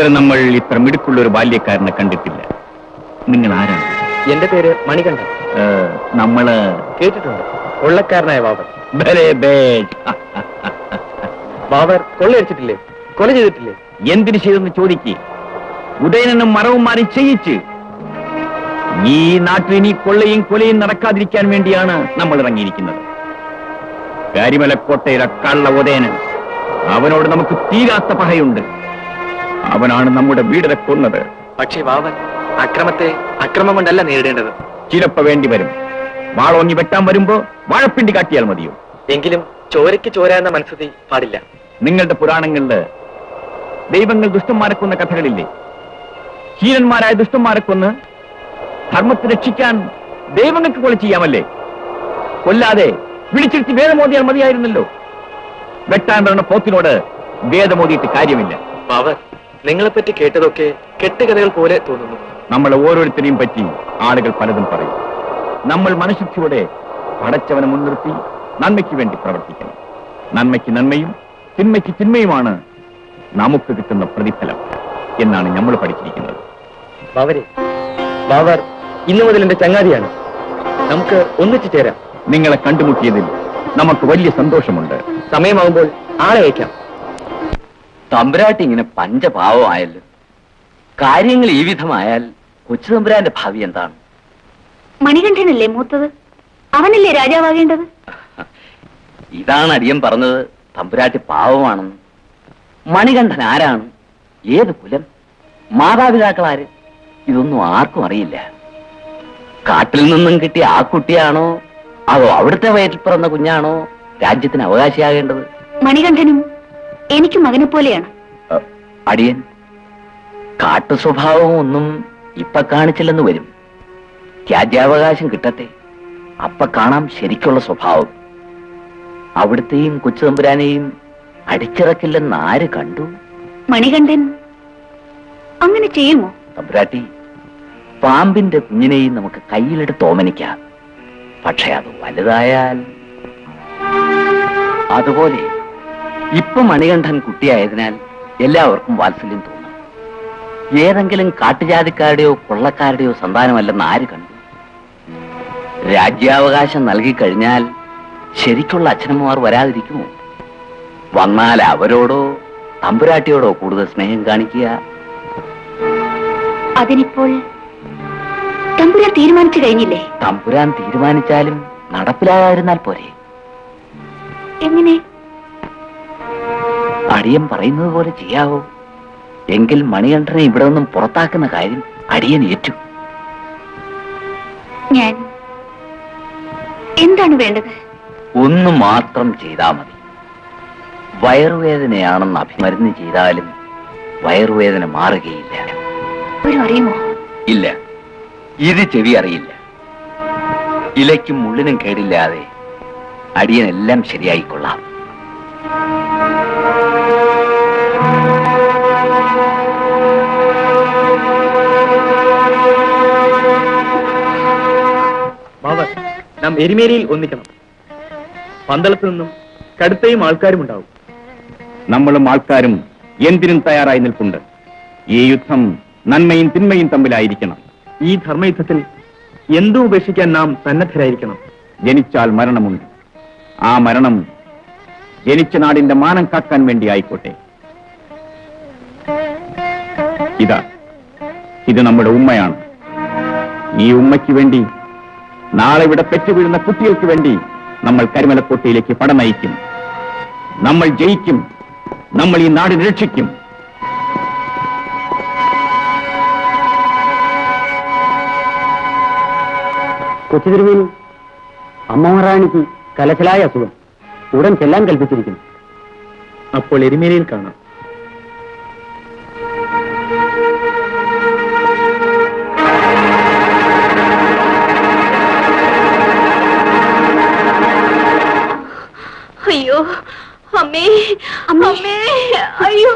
ഇതുവരെ നമ്മൾ ഇത്ര മിടുക്കുള്ള ഒരു ബാല്യക്കാരനെ കണ്ടിട്ടില്ല. നിങ്ങൾ ആരാണ്? എന്റെ പേര് മണികണ്ഠൻ. നമ്മള് കേട്ടിട്ടുണ്ട്, കൊള്ളക്കാരനായ ബാബർ. very bad. ബാബർ കൊള്ളയടിച്ചിട്ടില്ലേ? കൊല ചെയ്തിട്ടില്ലേ? എന്തിനു ചെയ്തെന്ന് ചോദിക്ക്. ഉദയനും മറവുമാരും ചെയ്യിച്ച് ഈ നാട്ടിൽ ഇനി കൊള്ളയും കൊലയും നടക്കാതിരിക്കാൻ വേണ്ടിയാണ് നമ്മൾ ഇറങ്ങിയിരിക്കുന്നത്. കാരിമലക്കോട്ടയിലെ കള്ള ഉദയനൻ, അവനോട് നമുക്ക് തീരാത്ത പകയുണ്ട്. അവനാണ് നമ്മുടെ വീടിനെ കൊന്നത്. പക്ഷേ ബാബർ അക്രമത്തെ അക്രമം കൊണ്ടല്ല നേരിടേണ്ടത്. ചിലപ്പോ വേണ്ടി വരും. വാളോങ്ങി വെട്ടാൻ വരുമ്പോ വാഴപ്പിണ്ടി കാട്ടിയാൽ മതിയോ? എങ്കിലും ചോരയ്ക്ക് ചോര എന്ന മനസ്സതി പാടില്ല. നിങ്ങളുടെ പുരാണങ്ങളില് ദൈവങ്ങൾ ദുഷ്ടന്മാരെ കൊന്ന കഥകളില്ലേ? ഹീനന്മാരായ ദുഷ്ടന്മാരെ കൊന്ന് ധർമ്മത്തെ രക്ഷിക്കാൻ ദൈവങ്ങൾക്ക് കൊല ചെയ്യാമല്ലേ? കൊല്ലാതെ വിളിച്ചിരുത്തി വേദമോദിയാൽ മതിയായിരുന്നല്ലോ. വെട്ടാൻ പറഞ്ഞ പോത്തിനോട് വേദമോദിയിട്ട് കാര്യമില്ല. ബാബർ, നിങ്ങളെപ്പറ്റി കേട്ടതൊക്കെ കെട്ടുകഥകൾ പോലെ തോന്നുന്നു. നമ്മളെ ഓരോരുത്തരെയും പറ്റി ആളുകൾ പലതും പറയും. നമ്മൾ മനഃശുദ്ധിയോടെ പടച്ചവനെ മുൻനിർത്തി നന്മയ്ക്ക് വേണ്ടി പ്രവർത്തിക്കണം. നന്മയ്ക്ക് നന്മയും തിന്മയ്ക്ക് തിന്മയുമാണ് നമുക്ക് കിട്ടുന്ന പ്രതിഫലം എന്നാണ് നമ്മൾ പഠിച്ചിരിക്കുന്നത്. ബാബരെ, ബാബർ ഇന്നു മുതൽ എന്റെ ചങ്ങാതിയാണ്. നമുക്ക് ഒന്നിച്ചു ചേരാം. നിങ്ങളെ കണ്ടുമുട്ടിയതിൽ നമുക്ക് വലിയ സന്തോഷമുണ്ട്. സമയമാകുമ്പോൾ ആളെ അയക്കാം. തമ്പുരാട്ടി ഇങ്ങനെ പഞ്ചപാവമായല്ലോ. കാര്യങ്ങൾ ഈ വിധമായാൽ കൊച്ചു തമ്പുരാന്റെ ഭാവി എന്താണ്? മണികണ്ഠനല്ലേ മൂത്തത്? അവനല്ലേ രാജാവാകേണ്ടത്? ഇതാണ് അടിയൻ പറഞ്ഞത്, തമ്പുരാട്ടി പാവമാണെന്ന്. മണികണ്ഠൻ ആരാണ്? ഏത് കുലം? മാതാപിതാക്കളാര്? ഇതൊന്നും ആർക്കും അറിയില്ല. കാട്ടിൽ നിന്നും കിട്ടിയ ആ കുട്ടിയാണോ അതോ അവിടുത്തെ വയറ്റിൽ പിറന്ന കുഞ്ഞാണോ രാജ്യത്തിന് അവകാശിയാകേണ്ടത്? മണികണ്ഠനും എനിക്ക് മകനെ പോലെയാണ്. അടിയൻ കാട്ടു സ്വഭാവവും ഒന്നും ഇപ്പൊ കാണിച്ചില്ലെന്ന് വരും. രാജ്യാവകാശം കിട്ടട്ടെ, അപ്പ കാണാം ശരിക്കുള്ള സ്വഭാവം. അവിടുത്തെയും കൊച്ചു തമ്പുരാനെയും അടിച്ചിറക്കില്ലെന്ന് ആര് കണ്ടു? മണികണ്ഠൻ അങ്ങനെ ചെയ്യുമോ? തമ്പുരാട്ടി, പാമ്പിന്റെ കുഞ്ഞിനെയും നമുക്ക് കയ്യിലെടുത്ത് ഓമനിക്കാം. പക്ഷെ അത് വലുതായാൽ അതുപോലെ ഇപ്പൊ മണികണ്ഠൻ കുട്ടിയായതിനാൽ എല്ലാവർക്കും വാത്സല്യം തോന്നും. ഏതെങ്കിലും കാട്ടുജാതിക്കാരുടെയോ കൊള്ളക്കാരുടെയോ സന്താനമല്ലെന്ന് ആര് കണ്ടു? രാജ്യാവകാശം നൽകിക്കഴിഞ്ഞാൽ ശരിക്കുള്ള അച്ഛനമ്മമാർ വരാതിരിക്കുമോ? വന്നാൽ അവരോടോ തമ്പുരാട്ടിയോടോ കൂടുതൽ സ്നേഹം കാണിക്കുക. അതിനിപ്പോൾ തമ്പുരാൻ തീരുമാനിച്ചു കഴിഞ്ഞില്ലേ? തമ്പുരാൻ തീരുമാനിച്ചാലും നടപ്പിലാകാതിരുന്നാൽ പോരെ? എങ്ങനെ? അടിയൻ പറയുന്നത് പോലെ ചെയ്യാവോ? എങ്കിൽ മണികണ്ഠനെ ഇവിടെ നിന്നും പുറത്താക്കുന്ന കാര്യം അടിയൻ ഏറ്റു. ഞാൻ എന്താണ് വേണ്ടത്? ഒന്ന് മാത്രം ചെയ്താൽ മതി. വയറുവേദനയാണെന്ന് അഭിമരുന്ന് ചെയ്താലും വയറുവേദന മാറുകയില്ല. ഒരു അറിയുമോ? ഇല്ല, ഇത് ചെവി അറിയില്ല. ഇലയ്ക്കും മുള്ളിനും കേടില്ലാതെ അടിയനെല്ലാം ശരിയായിക്കൊള്ളാം. ബാബർ, നാം എരിമേലിയിൽ ഒന്നിക്കണം. പന്തളത്ത് നിന്നും കടുത്തയും ആൾക്കാരും ഉണ്ടാവും. നമ്മളും ആൾക്കാരും എന്തിനും തയ്യാറായി നിൽപ്പുണ്ട്. ഈ യുദ്ധം നന്മയും തിന്മയും തമ്മിലായിരിക്കണം. ഈ ധർമ്മയുദ്ധത്തിൽ എന്തും ഉപേക്ഷിക്കാൻ നാം സന്നദ്ധരായിരിക്കണം. ജനിച്ചാൽ മരണമുണ്ട്. ആ മരണം ജനിച്ച നാടിന്റെ മാനം കാക്കാൻ വേണ്ടി ആയിക്കോട്ടെ. ഇത് നമ്മുടെ ഉമ്മയാണ്. ഈ ഉമ്മയ്ക്ക് വേണ്ടി, നാളെ ഇവിടെ പെറ്റുവീഴുന്ന കുട്ടികൾക്ക് വേണ്ടി നമ്മൾ കരിമലക്കോട്ടയിലേക്ക് പട നയിക്കും. നമ്മൾ ജയിക്കും. നമ്മൾ ഈ നാടിനെ രക്ഷിക്കും. കൊച്ചുതിരുമേനി, അമ്മറാണിക്ക് കലശലായ അസുഖം. ഉടൻ ചെല്ലാൻ കൽപ്പിച്ചിരിക്കുന്നു. അപ്പോൾ എരിമേലിയിൽ കാണാം. അയ്യോ അമ്മേ, അമ്മേ, അയ്യോ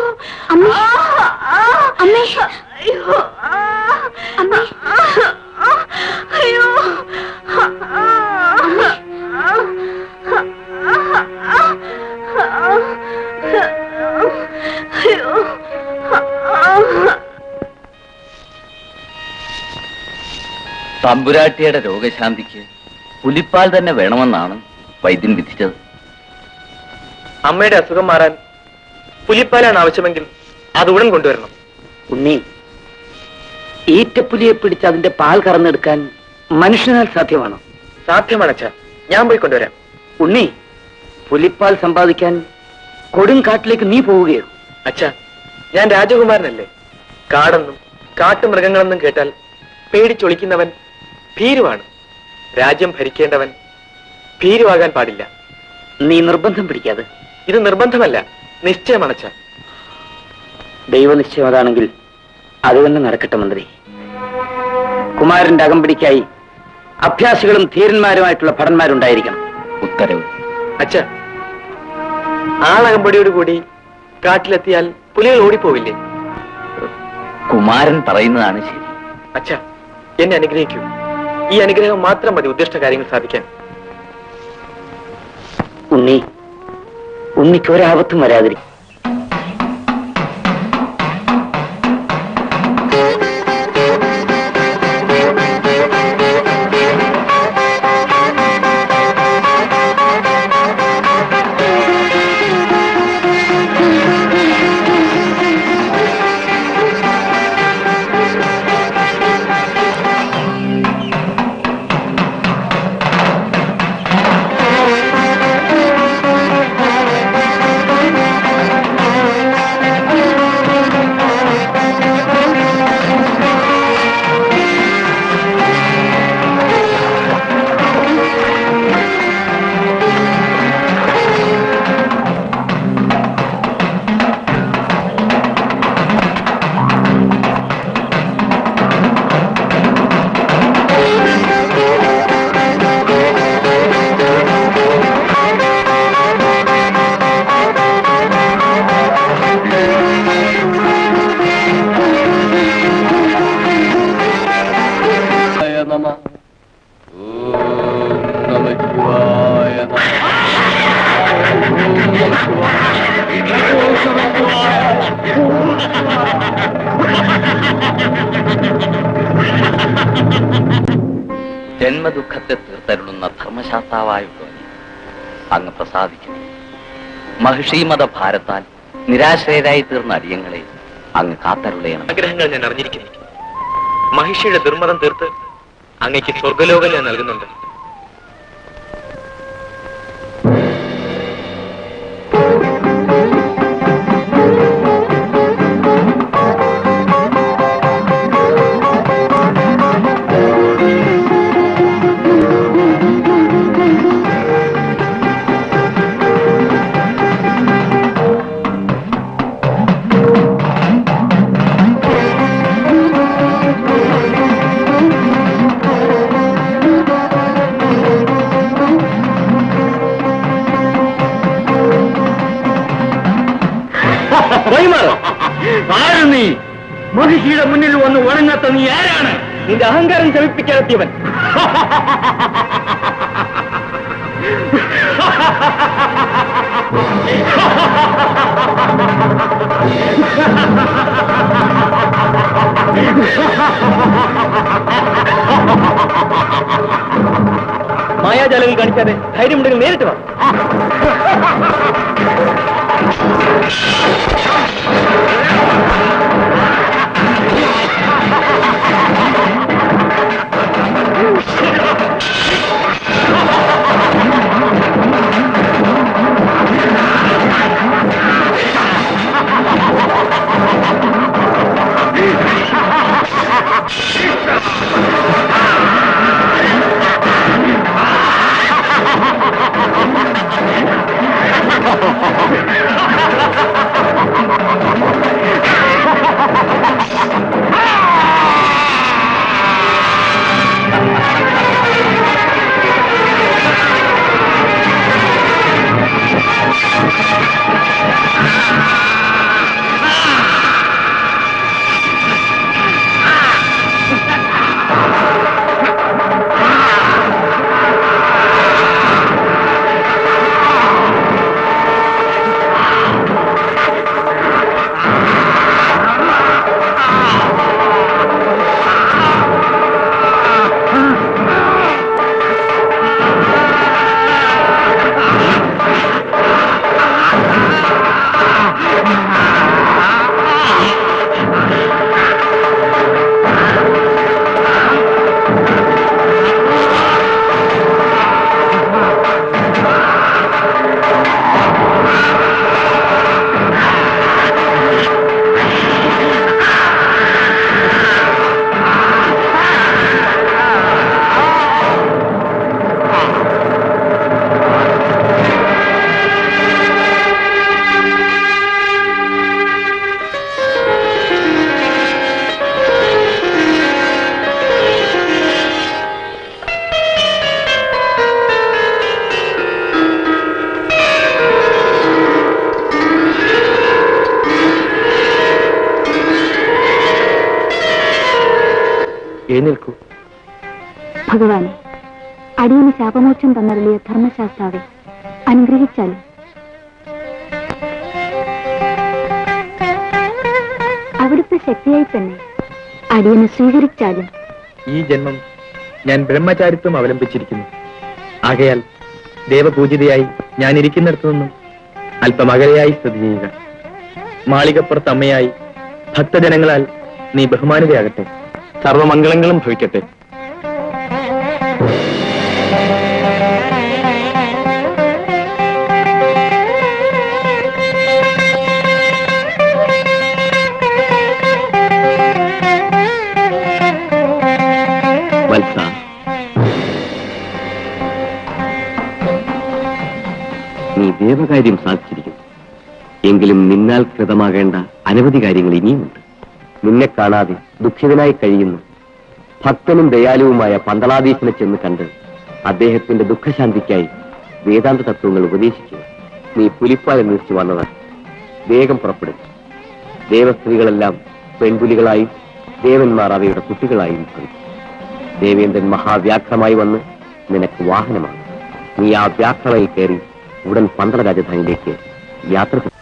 അമ്മേ, അമ്മേ, അയ്യോ അമ്മേ, അയ്യോ അയ്യോ തമ്പുരാട്ടിയുടെ രോഗശാന്തിക്ക് പുലിപ്പാൽ തന്നെ വേണമെന്നാണ് വൈദ്യൻ വിധിച്ചത്. അമ്മയുടെ അസുഖം മാറാൻ പുലിപ്പാലാണ് ആവശ്യമെങ്കിൽ അത് ഉടൻ കൊണ്ടുവരണം. ഉണ്ണി, ഈറ്റപ്പുലിയെ പിടിച്ച് അതിന്റെ പാൽ കറന്നെടുക്കാൻ മനുഷ്യനാൽ സാധ്യമാണോ? സാധ്യമാണ് അച്ഛാ, ഞാൻ പോയി കൊണ്ടുവരാം. ഉണ്ണി, പുലിപ്പാൽ സമ്പാദിക്കാൻ കൊടുങ്കാട്ടിലേക്ക് നീ പോവുകയോ? അച്ഛാ, ഞാൻ രാജകുമാരനല്ലേ. കാടെന്നും കാട്ടുമൃഗങ്ങളെന്നും കേട്ടാൽ പേടിച്ചൊളിക്കുന്നവൻ ഭീരുവാണ്. രാജ്യം ഭരിക്കേണ്ടവൻ ഭീരുവാകാൻ പാടില്ല. നീ നിർബന്ധം പിടിക്കാതെ. ഇത് നിർബന്ധമല്ല, നിശ്ചയമാണ് അച്ഛാ. ദൈവനിശ്ചയം അതാണെങ്കിൽ അത് തന്നെ നടക്കട്ടെ മന്ത്രി. കുമാരന്റെ അകമ്പടിക്കായി അഭ്യാസികളും ധീരന്മാരുമായിട്ടുള്ള ഭടന്മാരുണ്ടായിരിക്കണം. ഉത്തരവ്. അച്ഛാ, ആളകമ്പടിയോട് കൂടി കാട്ടിലെത്തിയാൽ പുലികൾ ഓടിപ്പോവില്ലേ? കുമാരൻ പറയുന്നതാണ് ശരി. അച്ഛാ, എന്നെ അനുഗ്രഹിക്കൂ. ഈ അനുഗ്രഹം മാത്രം മതി ഉദ്ദിഷ്ട കാര്യങ്ങൾ സാധിക്കാൻ. ഉണ്ണിക്ക് ഒരാപത്തും വരാതിരിക്കും. ജന്മദുഃഖത്തെ തീർത്തരുളുന്ന ധർമ്മശാസ്താവായുള്ളവനെ അങ്ങ് പ്രസാദിക്കുന്നു. മഹിഷീമത ഭാരത്താൽ നിരാശ്രയരായി തീർന്ന അടിയങ്ങളെ അങ്ങ് കാത്തരുളയണം. ആഗ്രഹങ്ങൾ ഞാൻ അറിഞ്ഞിരിക്കുന്നു. മഹിഷിയുടെ ദുർമതം തീർത്ത് അങ്ങയ്ക്ക് സ്വർഗലോകം ഞാൻ നൽകുന്നുണ്ട്. ആര് നീ? മഹിഷിയുടെ മുന്നിൽ വന്ന് ഉണങ്ങാത്ത നീ ആരാണ്? നിന്റെ അഹങ്കാരം ശമിപ്പിക്കാനെത്തിയവൻ. മായാജാലങ്ങൾ കാണിക്കാതെ ധൈര്യമുണ്ടെങ്കിൽ നേരിട്ട് വാ. എഴുന്നേൽക്കൂ. ഭഗവാനെ, അടിയന് ശാപമോക്ഷം തന്നരുളിയ ധർമ്മശാസ്താവെ അനുഗ്രഹിച്ചാലും. അവിടുത്തെ ശക്തിയായി തന്നെ അടിയനെ സ്വീകരിച്ചാലും. ഈ ജന്മം ഞാൻ ബ്രഹ്മചാരിത്വം അവലംബിച്ചിരിക്കുന്നു. ആകയാൽ ദേവപൂജിതയായി ഞാൻ ഇരിക്കുന്നിടത്തു നിന്നും അല്പം അകലെയായി സ്ഥിതി ചെയ്യുക. മാളികപ്പുറത്ത് അമ്മയായി ഭക്തജനങ്ങളാൽ നീ ബഹുമാനിതയാകട്ടെ. സർവമംഗളങ്ങളും ഭവിക്കട്ടെ. വത്സ, നീ ദേവകാര്യം സാധിച്ചിരിക്കുന്നു. എങ്കിലും നിന്നാൽ കൃതമാകേണ്ട അനവധി കാര്യങ്ങൾ ഇനിയുമുണ്ട്. നിന്നെ കാണാതെ ദുഃഖിതനായി കഴിയുന്നു ഭക്തനും ദയാലുവുമായ പന്തളാധീശനെ ചെന്ന് കണ്ട് അദ്ദേഹത്തിന്റെ ദുഃഖശാന്തിക്കായി വേദാന്ത തത്വങ്ങൾ ഉപദേശിക്കുക. നീ പുലിപ്പാല നിർച്ചു വന്നതാണ്. വേഗം പുറപ്പെടും. ദേവസ്ത്രീകളെല്ലാം പെൺപുലികളായും ദേവന്മാർ അവയുടെ കുട്ടികളായും ഭവിക്കും. ദേവേന്ദ്രൻ മഹാവ്യാഘ്രമായി വന്ന് നിനക്ക് വാഹനമാണ്. നീ ആ വ്യാഘ്രമയിൽ കയറി ഉടൻ പന്തള രാജധാനിയിലേക്ക് യാത്ര ചെയ്യും.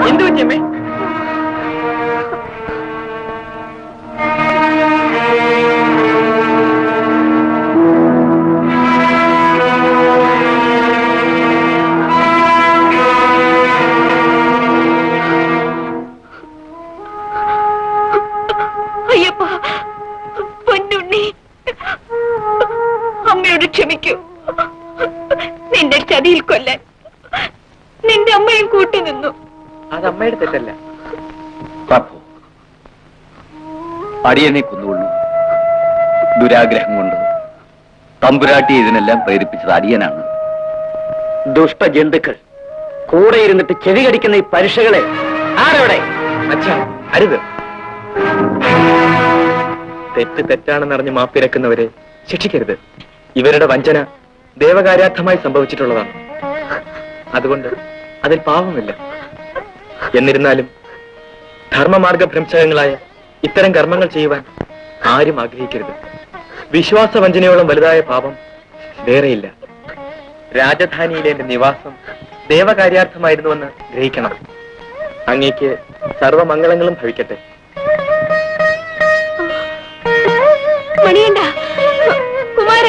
എന്തു പറ്റിയമ്മേ? അയ്യപ്പ, പൊന്നുണ്ണി, അമ്മയോട് ക്ഷമിക്കൂ. നിന്റെ ചതിയിൽ കൊല്ലാൻ നിന്റെ അമ്മയും കൂട്ടുനിന്നു. അത് അമ്മയുടെ തെറ്റല്ല. പ്രഭു, അടിയനെ കൊന്നുകൊള്ളു. ദുരാഗ്രഹം കൊണ്ട് തമ്പുരാട്ടി ഇതിനെല്ലാം പ്രേരിപ്പിച്ചത് അടിയനാണ്. ദുഷ്ടജന്തുക്കൾ കൂടെ ഇരുന്നിട്ട് ചെവി കടിക്കുന്ന ഈ പരുഷകളെ ആരവിടെ? അച്ഛാ, അരുത്. തെറ്റ് തെറ്റാണെന്നറിഞ്ഞ് മാപ്പിരക്കുന്നവരെ ശിക്ഷിക്കരുത്. ഇവരുടെ വഞ്ചന ദേവകാര്യാർത്ഥമായി സംഭവിച്ചിട്ടുള്ളതാണ്. അതുകൊണ്ട് അതിൽ പാവമില്ല. എന്നിരുന്നാലും ധർമ്മമാർഗഭ്രംശകങ്ങളായ ഇത്തരം കർമ്മങ്ങൾ ചെയ്യുവാൻ ആരും ആഗ്രഹിക്കരുത്. വിശ്വാസവഞ്ചനയോളം വലുതായ പാപം വേറെയില്ല. രാജധാനിയിലെ എന്റെ നിവാസം ദേവകാര്യാർത്ഥമായിരുന്നുവെന്ന് ഗ്രഹിക്കണം. അങ്ങേക്ക് സർവമംഗളങ്ങളും ഭവിക്കട്ടെ. മണിയണ്ട, കുമാര.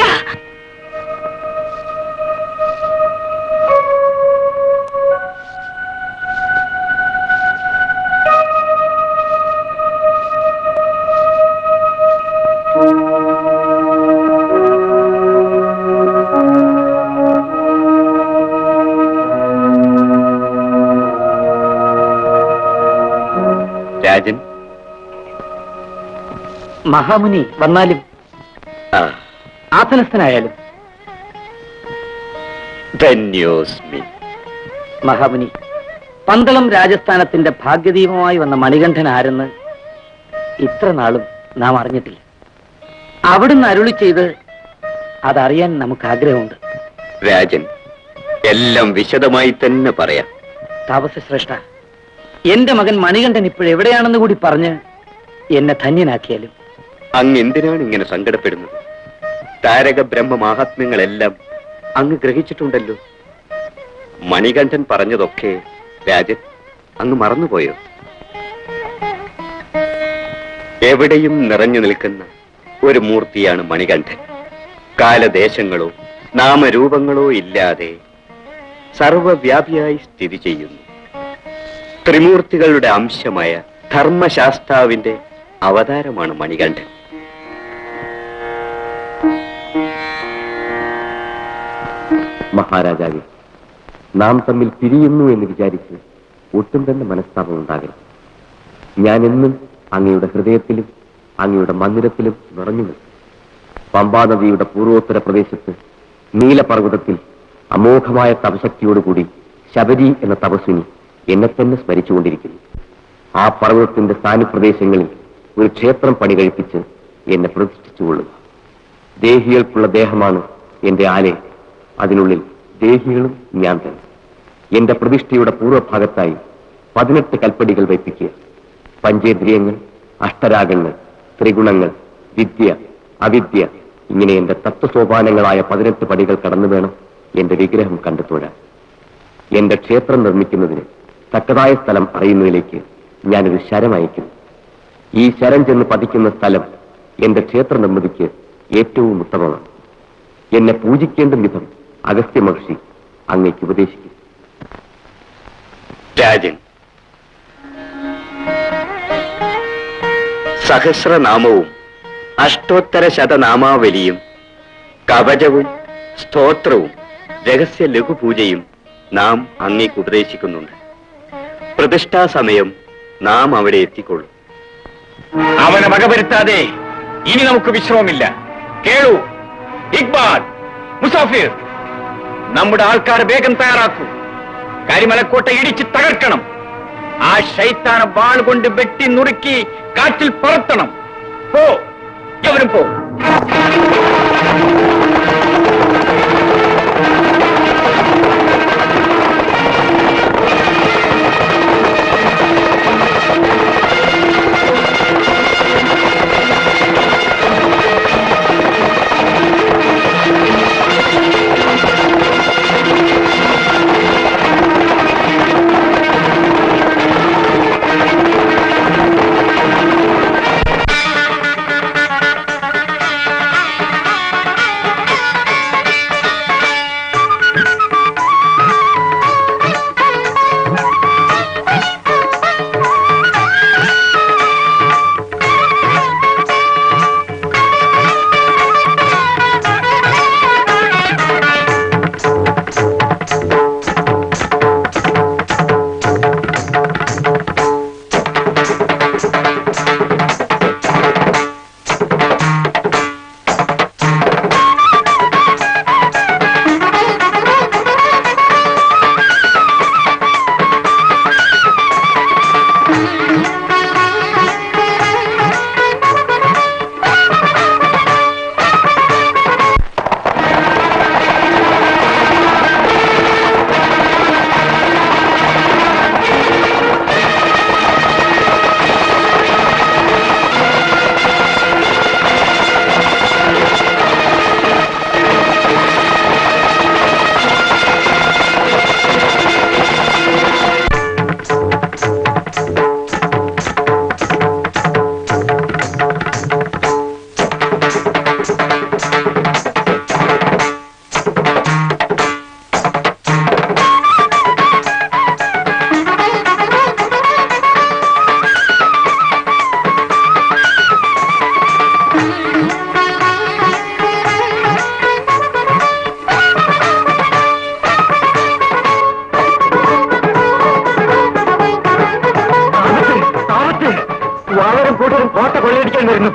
രാജൻ, മഹാമുനി വന്നാലും ആസനസ്ഥനായാലും ധന്യോസ്മി. മഹാമുനി, പന്തളം രാജസ്ഥാനത്തിന്റെ ഭാഗ്യദീപമായി വന്ന മണികണ്ഠൻ ആരെന്ന് ഇത്ര നാളും നാം അറിഞ്ഞിട്ടില്ല. അവിടുന്ന് അരുളി ചെയ്ത് അതറിയാൻ നമുക്ക് ആഗ്രഹമുണ്ട്. രാജൻ, എല്ലാം വിശദമായി തന്നെ പറയാം. താപസശ്രേഷ്ഠ, എന്റെ മകൻ മണികണ്ഠൻ ഇപ്പോഴെവിടെയാണെന്ന് കൂടി പറഞ്ഞ് എന്നെ ധന്യനാക്കിയാലും. അങ്ങ് എന്തിനാണ് ഇങ്ങനെ സങ്കടപ്പെടുന്നത്? താരക ബ്രഹ്മ മാഹാത്മ്യങ്ങളെല്ലാം അങ്ങ് ഗ്രഹിച്ചിട്ടുണ്ടല്ലോ. മണികണ്ഠൻ പറഞ്ഞതൊക്കെ രാജൻ അങ്ങ് മറന്നുപോയോ? എവിടെയും നിറഞ്ഞു നിൽക്കുന്ന ഒരു മൂർത്തിയാണ് മണികണ്ഠൻ. കാലദേശങ്ങളോ നാമരൂപങ്ങളോ ഇല്ലാതെ സർവവ്യാപിയായി സ്ഥിതി ചെയ്യുന്നു. ത്രിമൂർത്തികളുടെ അംശമായ ധർമ്മശാസ്താവിന്റെ അവതാരമാണ് മണികണ്ഠൻ. മഹാരാജാവേ, നാം തമ്മിൽ പിരിയുന്നു എന്ന് വിചാരിച്ച് ഒട്ടും തന്നെ മനസ്താപം ഉണ്ടാകരുത്. ഞാൻ എന്നും അങ്ങയുടെ ഹൃദയത്തിലും അങ്ങയുടെ മന്ദിരത്തിലും നിറഞ്ഞു നിൽക്കും. പമ്പാനദിയുടെ പൂർവോത്തര പ്രദേശത്ത് നീലപർവ്വതത്തിൽ അമോഘമായ തപശക്തിയോടുകൂടി ശബരി എന്ന തപസ്വിനി എന്നെ തന്നെ സ്മരിച്ചുകൊണ്ടിരിക്കുന്നു. ആ പർവ്വതത്തിന്റെ സ്ഥാനപ്രദേശങ്ങളിൽ ഒരു ക്ഷേത്രം പണി കഴിപ്പിച്ച് എന്നെ പ്രതിഷ്ഠിച്ചുകൊള്ളുക. ദേഹികൾക്കുള്ള ദേഹമാണ് എന്റെ ആലയം. അതിനുള്ളിൽ ദേഹികളും ഞാൻ തന്നെ. എന്റെ പ്രതിഷ്ഠയുടെ പൂർവ്വഭാഗത്തായി 18 കൽപ്പടികൾ വയ്പ്പിക്കുക. പഞ്ചേന്ദ്രിയങ്ങൾ, അഷ്ടരാഗങ്ങൾ, ത്രിഗുണങ്ങൾ, വിദ്യ, അവിദ്യ, ഇങ്ങനെ എന്റെ തത്വസോപാനങ്ങളായ 18 പടികൾ കടന്നു വേണം എന്റെ വിഗ്രഹം കണ്ടെത്തോഴാൻ. എന്റെ ക്ഷേത്രം നിർമ്മിക്കുന്നതിന് തക്കതായ സ്ഥലം അറിയുന്നതിലേക്ക് ഞാനൊരു ശരം അയക്കുന്നു. ഈ ശരം ചെന്ന് പതിക്കുന്ന സ്ഥലം എന്റെ ക്ഷേത്ര നിർമ്മിതിക്ക് ഏറ്റവും ഉത്തമമാണ്. എന്നെ പൂജിക്കേണ്ട വിധം അഗസ്ത്യ മഹർഷി അങ്ങേക്ക് ഉപദേശിക്കും. രാജൻ, സഹസ്രനാമവും അഷ്ടോത്തര ശതനാമാവലിയും കവചവും സ്തോത്രവും രഹസ്യ ലഘുപൂജയും നാം അങ്ങേക്ക് ഉപദേശിക്കുന്നുണ്ട്. പ്രതിഷ്ഠാസമയം നാം അവിടെ എത്തിക്കൊള്ളും. അവനെ വകവരുത്താതെ ഇനി നമുക്ക് വിശ്രമമില്ല. കേളു, ഇക്ബാൽ, മുസാഫിർ, നമ്മുടെ ആൾക്കാർ വേഗം തയ്യാറാക്കൂ. കരിമലക്കോട്ട ഇടിച്ച് തകർക്കണം. ആ ശൈത്താന വാൾ കൊണ്ട് വെട്ടി നുറുക്കി കാറ്റിൽ പറത്തണം. പോ, എവരും പോ. കോട്ട കൊള്ളയടിക്കാൻ വരുന്നു.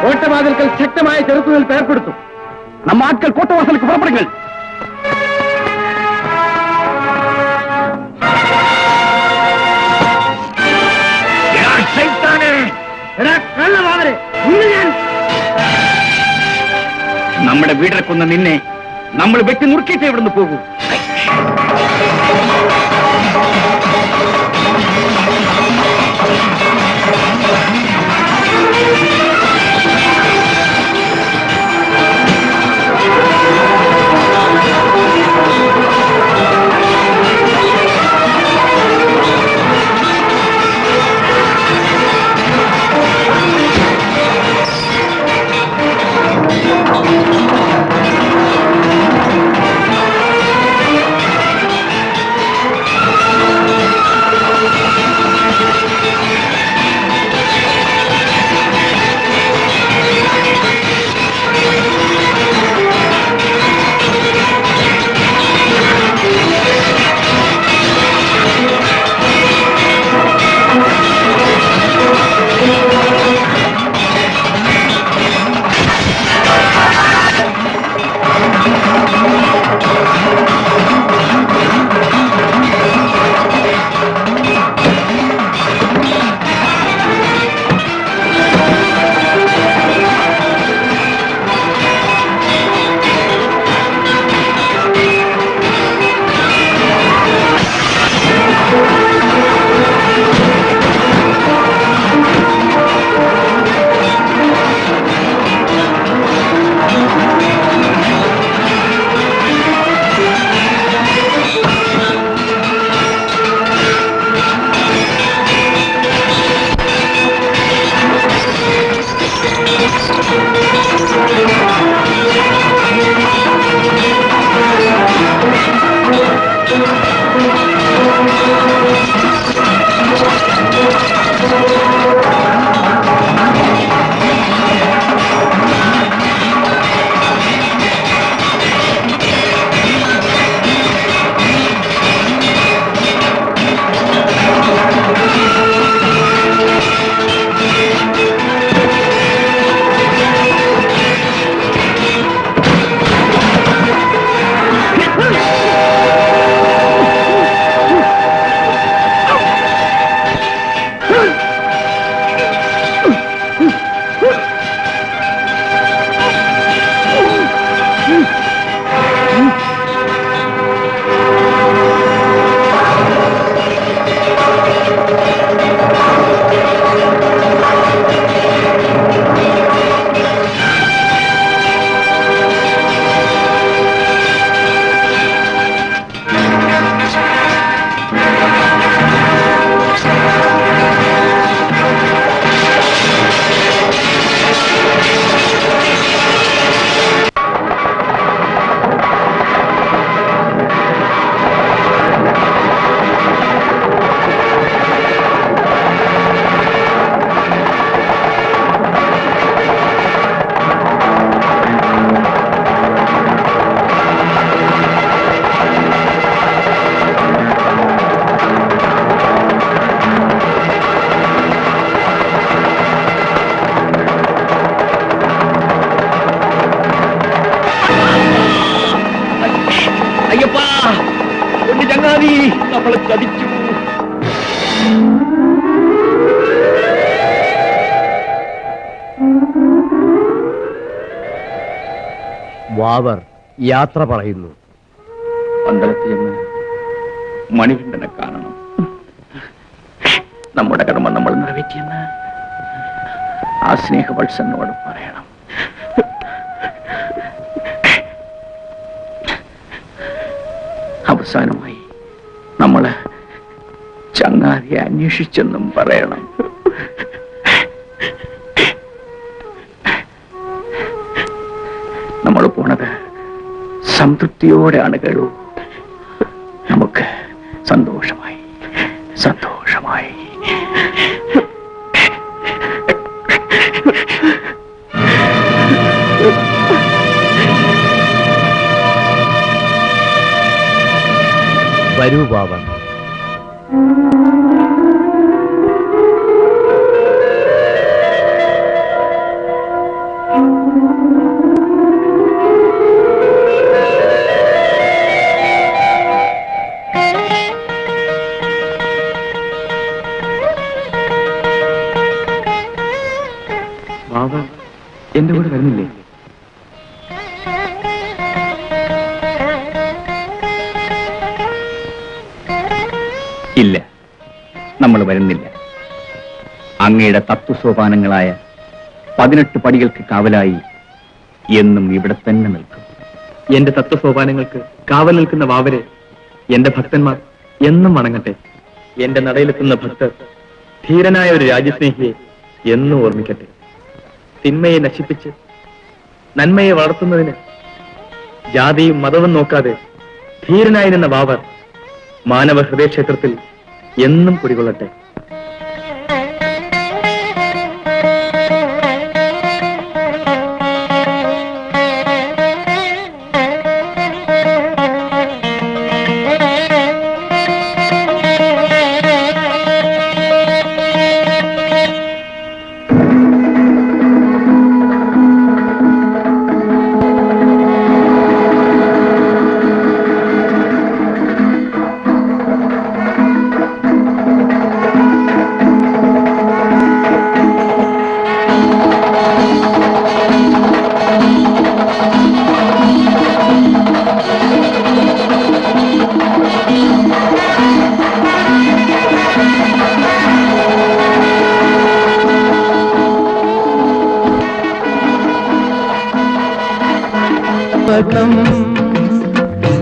കോട്ടവാതിൽക്കൽ ശക്തമായ ചെറുത്തുനിൽപ്പ് ഏർപ്പെടുത്തും. നമ്മ ആட்கள் കോട്ടവാസലുക്ക് പുറപ്പെടുങ്ങൾ. നമ്മുടെ വീടിനെ കൊന്ന നിന്നെ നമ്മൾ വെട്ടി നുറുക്കിയിട്ട് ഇവിടുന്ന് പോകൂ. ചങ്ങാതി നമ്മളെ ചതിച്ചു. വാവർ യാത്ര പറയുന്നു. പന്തളത്ത് ചെന്ന് മണികണ്ഠനെ കാണണം. നമ്മുടെ കർമ്മം നമ്മൾ നിറവേറ്റിയെന്ന് ആ സ്നേഹവത്സനോട് പറയണം. അവസാനമായി നമ്മള് ചങ്ങാതിയെ അന്വേഷിച്ചെന്നും പറയണം. നമ്മൾ പോണത് സംതൃപ്തിയോടെയാണ് കേളൂ. നമുക്ക് സന്തോഷമായി സന്തോഷമായി. വരൂ വാവർ. ബാബ എന്റെ കൂടെ വരുന്നില്ലേ? ഇല്ല, നമ്മൾ വരുന്നില്ല. അങ്ങയുടെ തത്വസോപാനങ്ങളായ 18 പടികൾക്ക് കാവലായി എന്നും ഇവിടെ തന്നെ നിൽക്കും. എന്റെ തത്വസോപാനങ്ങൾക്ക് കാവൽ നിൽക്കുന്ന വാവരെ എന്റെ ഭക്തന്മാർ എന്നും വണങ്ങട്ടെ. എന്റെ നടയിലെത്തുന്ന ഭക്തർ ധീരനായ ഒരു രാജ്യസ്നേഹിയെ എന്നും ഓർമ്മിക്കട്ടെ. തിന്മയെ നശിപ്പിച്ച് നന്മയെ വളർത്തുന്നതിന് ജാതിയും മതവും നോക്കാതെ ധീരനായി നിന്ന വാവർ മാനവ ഹൃദയക്ഷേത്രത്തിൽ എന്നും കുടികൊള്ളട്ടെ.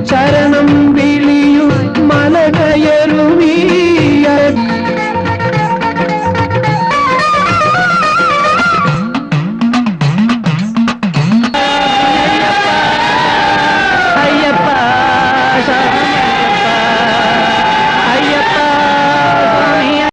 ശരണം വിളിയു മല കയറുവീയ